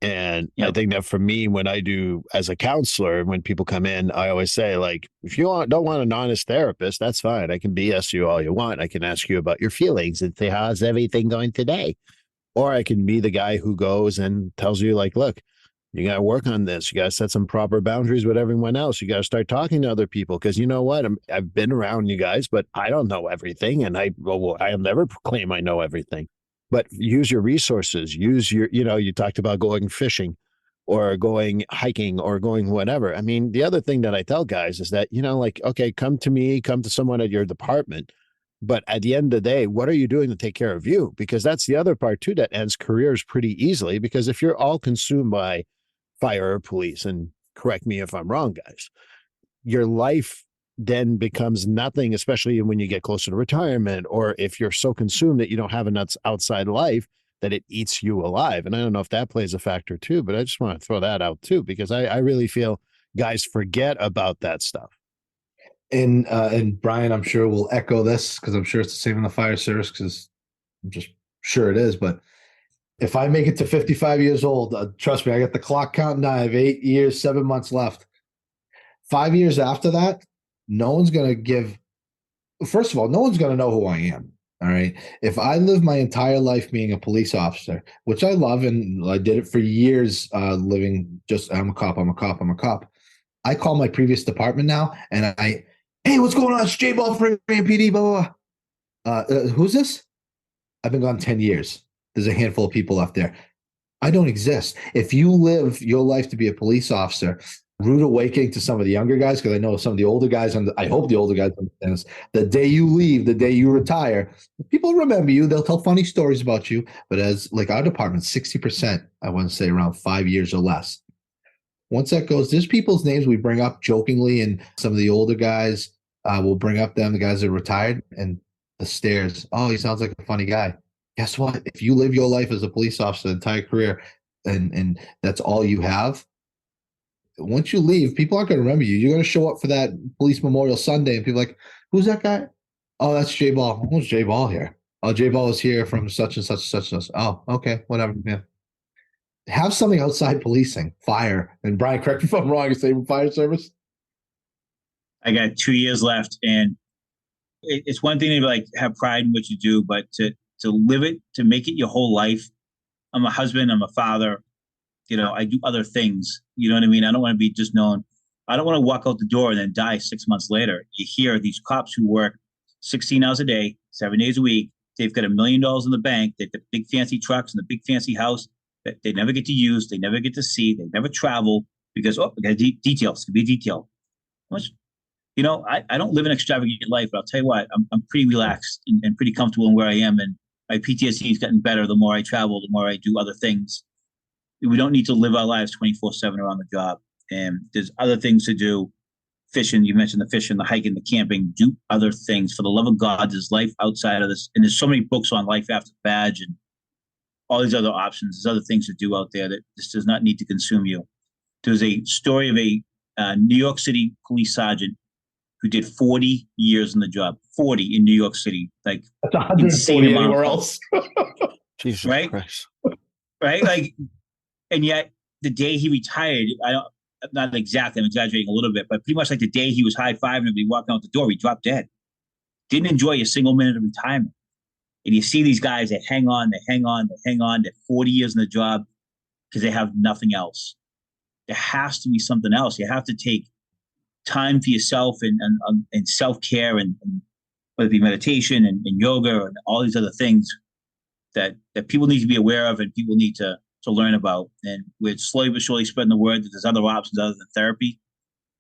And yep. I think that for me, when I do as a counselor, when people come in, I always say, like, if you don't want an honest therapist, that's fine. I can BS you all you want. I can ask you about your feelings and say, how's everything going today? Or I can be the guy who goes and tells you, like, look, you got to work on this. You got to set some proper boundaries with everyone else. You got to start talking to other people because you know what? I've been around you guys, but I don't know everything. And I'll never claim I know everything. But use your resources. Use your, you talked about going fishing or going hiking or going whatever. I mean, the other thing that I tell guys is that, like, okay, come to me, come to someone at your department. But at the end of the day, what are you doing to take care of you? Because that's the other part too that ends careers pretty easily. Because if you're all consumed by fire or police, and correct me if I'm wrong, guys, your life then becomes nothing, especially when you get closer to retirement, or if you're so consumed that you don't have an outside life that it eats you alive. And I don't know if that plays a factor too, but I just want to throw that out too, because I really feel guys forget about that stuff. And Brian, I'm sure will echo this because I'm sure it's the same in the fire service because I'm just sure it is. But if I make it to 55 years old, trust me, I got the clock counting down. I have 8 years, 7 months left. 5 years after that, no one's going to give – first of all, no one's going to know who I am, all right? If I live my entire life being a police officer, which I love, and I did it for years living just – I'm a cop. I call my previous department now, and hey, what's going on? It's J-Ball from PD, blah, blah, blah. Who's this? I've been gone 10 years. There's a handful of people left there. I don't exist. If you live your life to be a police officer, rude awakening to some of the younger guys, because I know some of the older guys, and I hope the older guys understand this. The day you leave, the day you retire, people remember you. They'll tell funny stories about you. But as like our department, 60%, I want to say around 5 years or less. Once that goes, there's people's names we bring up jokingly, and some of the older guys will bring up them, the guys that are retired, and the stares. Oh, he sounds like a funny guy. Guess what? If you live your life as a police officer the entire career and that's all you have, once you leave, people aren't going to remember you. You're going to show up for that Police Memorial Sunday and people are like, who's that guy? Oh, that's J-Ball. Who's J-Ball here? Oh, J-Ball is here from such and such and such and such. Oh, okay, whatever. Yeah. Have something outside policing, fire. And Brian, correct me if I'm wrong, same fire service? I got 2 years left, and it's one thing to like have pride in what you do, but to live it, to make it your whole life. I'm a husband, I'm a father, I do other things. You know what I mean? I don't want to be just known. I don't want to walk out the door and then die 6 months later. You hear these cops who work 16 hours a day, 7 days a week. They've got $1 million in the bank. They've got big fancy trucks and a big fancy house that they never get to use. They never get to see. They never travel because, we got details. It could be a detail. I don't live an extravagant life, but I'll tell you what, I'm pretty relaxed and pretty comfortable in where I am. And my PTSD has gotten better the more I travel, the more I do other things. We don't need to live our lives 24/7 around the job. And there's other things to do. Fishing, you mentioned the fishing, the hiking, the camping, do other things. For the love of God, there's life outside of this. And there's so many books on life after the badge and all these other options. There's other things to do out there that this does not need to consume you. There's a story of a New York City police sergeant who did 40 years in the job, 40 in New York City, like That's 140 anywhere else. Jesus right? Christ. Right? Like, and yet the day he retired, not exactly, I'm exaggerating a little bit, but pretty much like the day he was high-fiving and be walking out the door, he dropped dead. Didn't enjoy a single minute of retirement. And you see these guys that hang on, they're 40 years in the job because they have nothing else. There has to be something else. You have to take time for yourself and self-care and whether it be meditation and yoga and all these other things that people need to be aware of and people need to learn about. And we're slowly but surely spreading the word that there's other options other than therapy.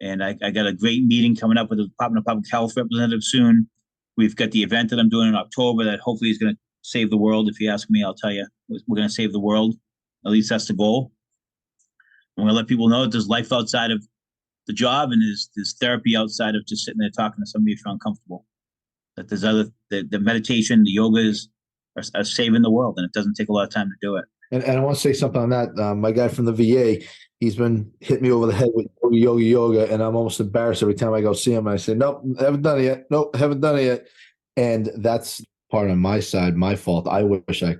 And I got a great meeting coming up with the Department of Public Health representative soon. We've got the event that I'm doing in October that hopefully is going to save the world. If you ask me, I'll tell you, we're going to save the world. At least that's the goal. I'm going to let people know that there's life outside of the job and there's therapy outside of just sitting there talking to somebody if you're uncomfortable. That there's the meditation, the yogas are saving the world, and it doesn't take a lot of time to do it. And I want to say something on that. My guy from the VA, he's been hitting me over the head with yoga, and I'm almost embarrassed every time I go see him. And I say, nope, haven't done it yet. Nope, haven't done it yet. And that's part on my side, my fault. I wish I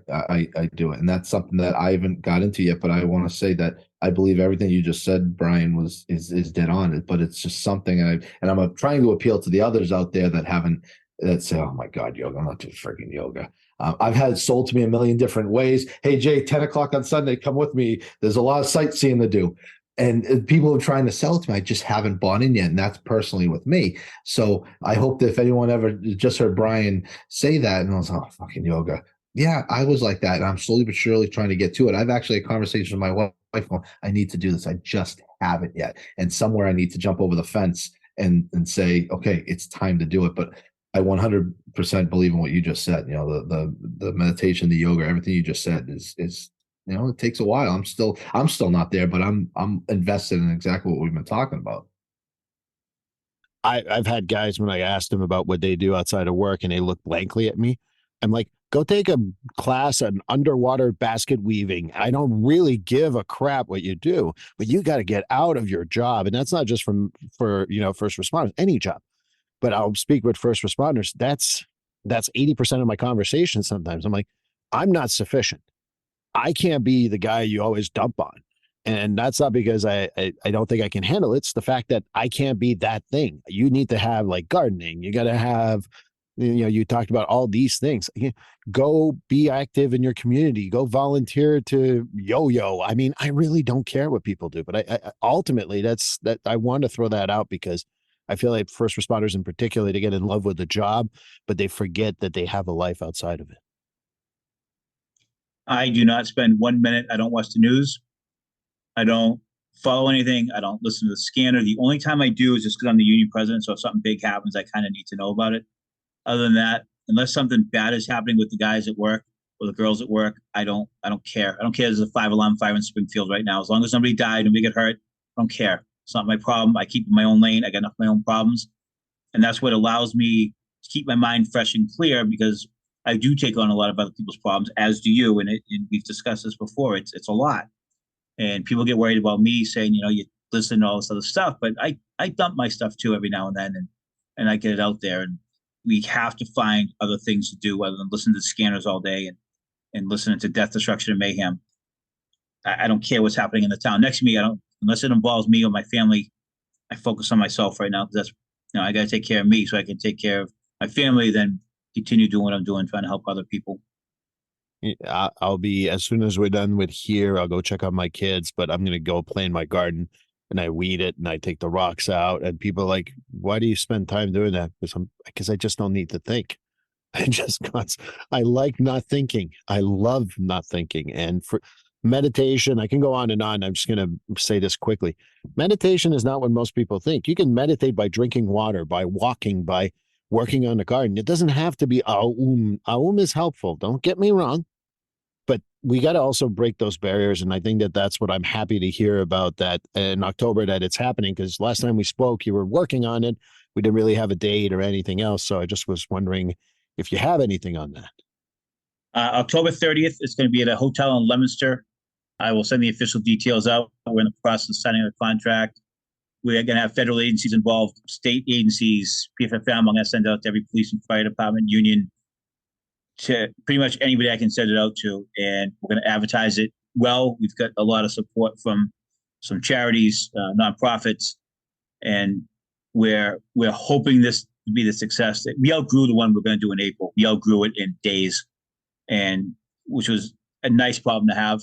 do it. And that's something that I haven't got into yet, but I want to say that I believe everything you just said, Brian, is dead on it. But it's just something I'm trying to appeal to the others out there that say, oh my God, yoga, I'm not doing freaking yoga. I've had it sold to me a million different ways. Hey, Jay, 10 o'clock on Sunday, come with me. There's a lot of sightseeing to do. And people are trying to sell it to me. I just haven't bought in yet. And that's personally with me. So I hope that if anyone ever just heard Brian say that and I was, oh, fucking yoga. Yeah, I was like that. And I'm slowly but surely trying to get to it. I've actually had a conversation with my wife going, I need to do this. I just haven't yet. And somewhere I need to jump over the fence and say, okay, it's time to do it. But I 100% believe in what you just said. You know, the meditation, the yoga, everything you just said is you know, it takes a while. I'm still not there, but I'm invested in exactly what we've been talking about. I've had guys when I asked them about what they do outside of work and they look blankly at me. I'm like, go take a class on underwater basket weaving. I don't really give a crap what you do, but you got to get out of your job. And that's not just for you know, first responders, any job. But I'll speak with first responders. That's 80% of my conversation sometimes. I'm like, I'm not sufficient. I can't be the guy you always dump on. And that's not because I don't think I can handle it. It's the fact that I can't be that thing. You need to have like gardening. You got to have, you know, you talked about all these things. Go be active in your community. Go volunteer to yo-yo. I mean, I really don't care what people do, but I ultimately I want to throw that out because I feel like first responders in particular, they get in love with the job, but they forget that they have a life outside of it. I do not spend 1 minute. I don't watch the news. I don't follow anything. I don't listen to the scanner. The only time I do is just because I'm the union president. So if something big happens, I kind of need to know about it. Other than that, unless something bad is happening with the guys at work or the girls at work, I don't care. I don't care. There's a 5-alarm fire in Springfield right now. As long as nobody died, nobody get hurt, I don't care. It's not my problem. I keep in my own lane. I got enough of my own problems. And that's what allows me to keep my mind fresh and clear because I do take on a lot of other people's problems, as do you. And we've discussed this before. It's a lot. And people get worried about me saying, you know, you listen to all this other stuff. But I dump my stuff too every now and then and I get it out there. And we have to find other things to do other than listen to scanners all day and listening to death, destruction, and mayhem. I don't care what's happening in the town next to me. Unless it involves me or my family, I focus on myself right now because that's, you know, I got to take care of me so I can take care of my family, then continue doing what I'm doing, trying to help other people. I'll be, as soon as we're done with here, I'll go check on my kids, but I'm going to go play in my garden and I weed it and I take the rocks out. And people are like, why do you spend time doing that? Because I just don't need to think. I like not thinking. I love not thinking. And for meditation, I can go on and on. I'm just going to say this quickly. Meditation is not what most people think. You can meditate by drinking water, by walking, by working on the garden. It doesn't have to be Aum. Aum is helpful. Don't get me wrong. But we got to also break those barriers. And I think that's what I'm happy to hear about that in October, that it's happening. Because last time we spoke, you were working on it. We didn't really have a date or anything else. So I just was wondering if you have anything on that. October 30th, it's going to be at a hotel in Leominster. I will send the official details out. We're in the process of signing a contract. we're going to have federal agencies involved, state agencies, PFFM. I'm going to send it out to every police and fire department, union, to pretty much anybody I can send it out to. And we're going to advertise it well. We've got a lot of support from some charities, nonprofits, and we're hoping this to be the success. We outgrew the one we're going to do in April. We outgrew it in days, and which was a nice problem to have.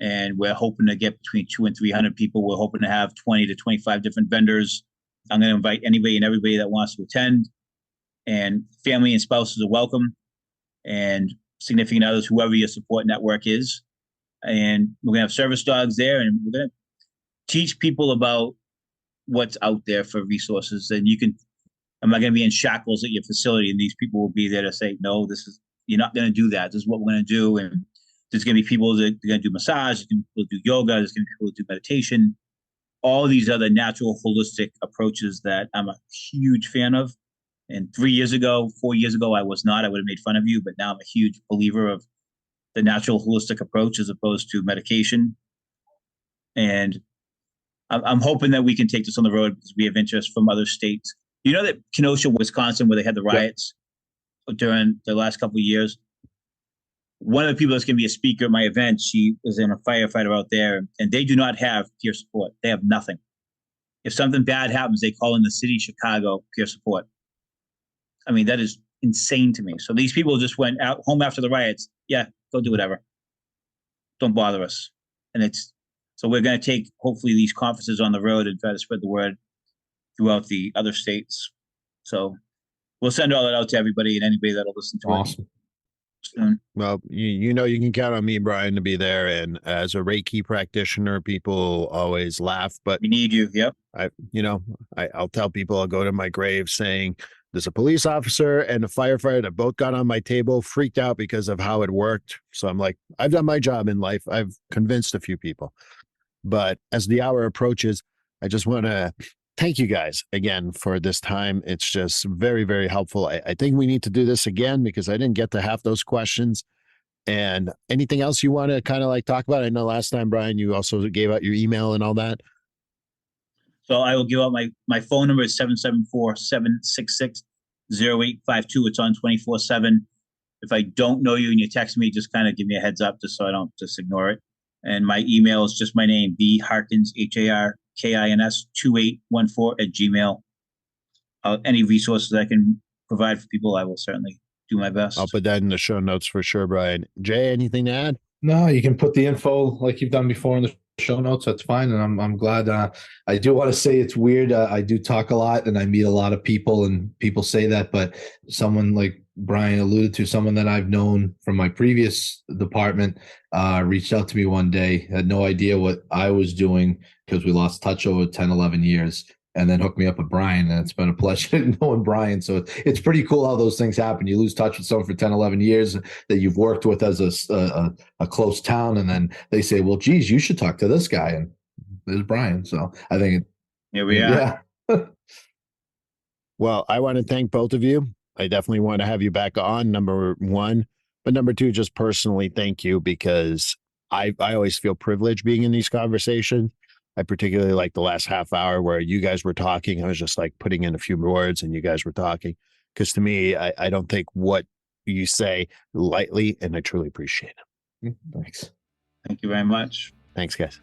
And we're hoping to get between 200 and 300 people. We're hoping to have 20 to 25 different vendors. I'm going to invite anybody and everybody that wants to attend, and family and spouses are welcome, and significant others, whoever your support network is. And we're going to have service dogs there, and we're going to teach people about what's out there for resources. And I'm not going to be in shackles at your facility, and these people will be there to say, no, you're not going to do that. This is what we're going to do. And there's going to be people that are going to do massage, there's going to be people that do yoga, there's going to be people that do meditation, all these other natural, holistic approaches that I'm a huge fan of. And 4 years ago, I was not. I would have made fun of you, but now I'm a huge believer of the natural, holistic approach as opposed to medication. And I'm hoping that we can take this on the road because we have interest from other states. You know that Kenosha, Wisconsin, where they had the riots during the last couple of years, one of the people that's going to be a speaker at my event, she was in a firefighter out there, and they do not have peer support. They have nothing. If something bad happens, they call in the city of Chicago peer support. I mean, that is insane to me. So these people just went out home after the riots. Yeah, go do whatever. Don't bother us. And so we're going to take, hopefully, these conferences on the road and try to spread the word throughout the other states. So we'll send all that out to everybody and anybody that'll listen to it. Soon. Well, you know you can count on me, Brian, to be there. And as a Reiki practitioner, people always laugh, but we need you. Yep. I'll tell people, I'll go to my grave saying there's a police officer and a firefighter that both got on my table, freaked out because of how it worked. So I'm like, I've done my job in life. I've convinced a few people. But as the hour approaches, I just want to thank you guys again for this time. It's just very, very helpful. I think we need to do this again because I didn't get to half those questions. And anything else you want to kind of like talk about? I know last time, Brian, you also gave out your email and all that. So I will give out my phone number is 774-766-0852. It's on 24/7. If I don't know you and you text me, just kind of give me a heads up just so I don't just ignore it. And my email is just my name, B Harkins, HARKINS 2814 @gmail. Any resources I can provide for people, I will certainly do my best. I'll put that in the show notes for sure, Brian. Jay, anything to add? No, you can put the info like you've done before in the show notes. That's fine. And I'm glad. I do want to say it's weird. I do talk a lot and I meet a lot of people and people say that, but someone like Brian alluded to, someone that I've known from my previous department, reached out to me one day, had no idea what I was doing because we lost touch over 10, 11 years, and then hooked me up with Brian. And it's been a pleasure knowing Brian. So it's pretty cool how those things happen. You lose touch with someone for 10, 11 years that you've worked with as a close town. And then they say, well, geez, you should talk to this guy. And there's Brian. So I think here we are. Yeah. Well, I want to thank both of you. I definitely want to have you back on, number one. But number two, just personally, thank you, because I always feel privileged being in these conversations. I particularly like the last half hour where you guys were talking. I was just like putting in a few words and you guys were talking. Because to me, I don't take what you say lightly, and I truly appreciate it. Thanks. Thank you very much. Thanks, guys.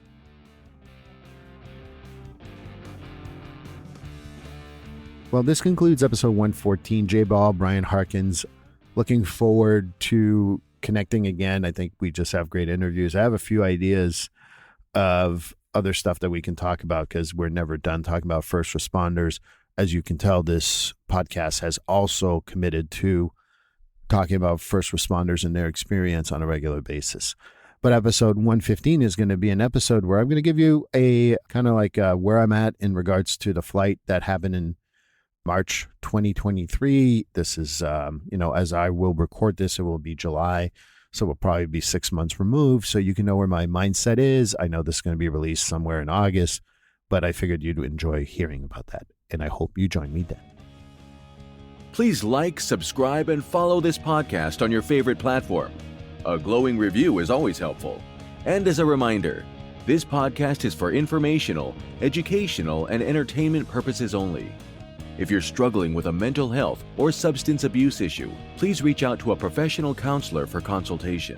Well, this concludes episode 114. J-Ball, Brian Harkins. Looking forward to connecting again. I think we just have great interviews. I have a few ideas of other stuff that we can talk about because we're never done talking about first responders. As you can tell, this podcast has also committed to talking about first responders and their experience on a regular basis. But episode 115 is going to be an episode where I'm going to give you a kind of like where I'm at in regards to the flight that happened in March 2023. This is, as I will record this, it will be July. So we'll probably be 6 months removed. So you can know where my mindset is. I know this is going to be released somewhere in August, but I figured you'd enjoy hearing about that. And I hope you join me then. Please like, subscribe, and follow this podcast on your favorite platform. A glowing review is always helpful. And as a reminder, This podcast is for informational, educational, and entertainment purposes only. If you're struggling with a mental health or substance abuse issue, please reach out to a professional counselor for consultation.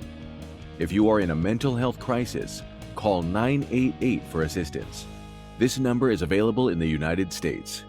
If you are in a mental health crisis, call 988 for assistance. This number is available in the United States.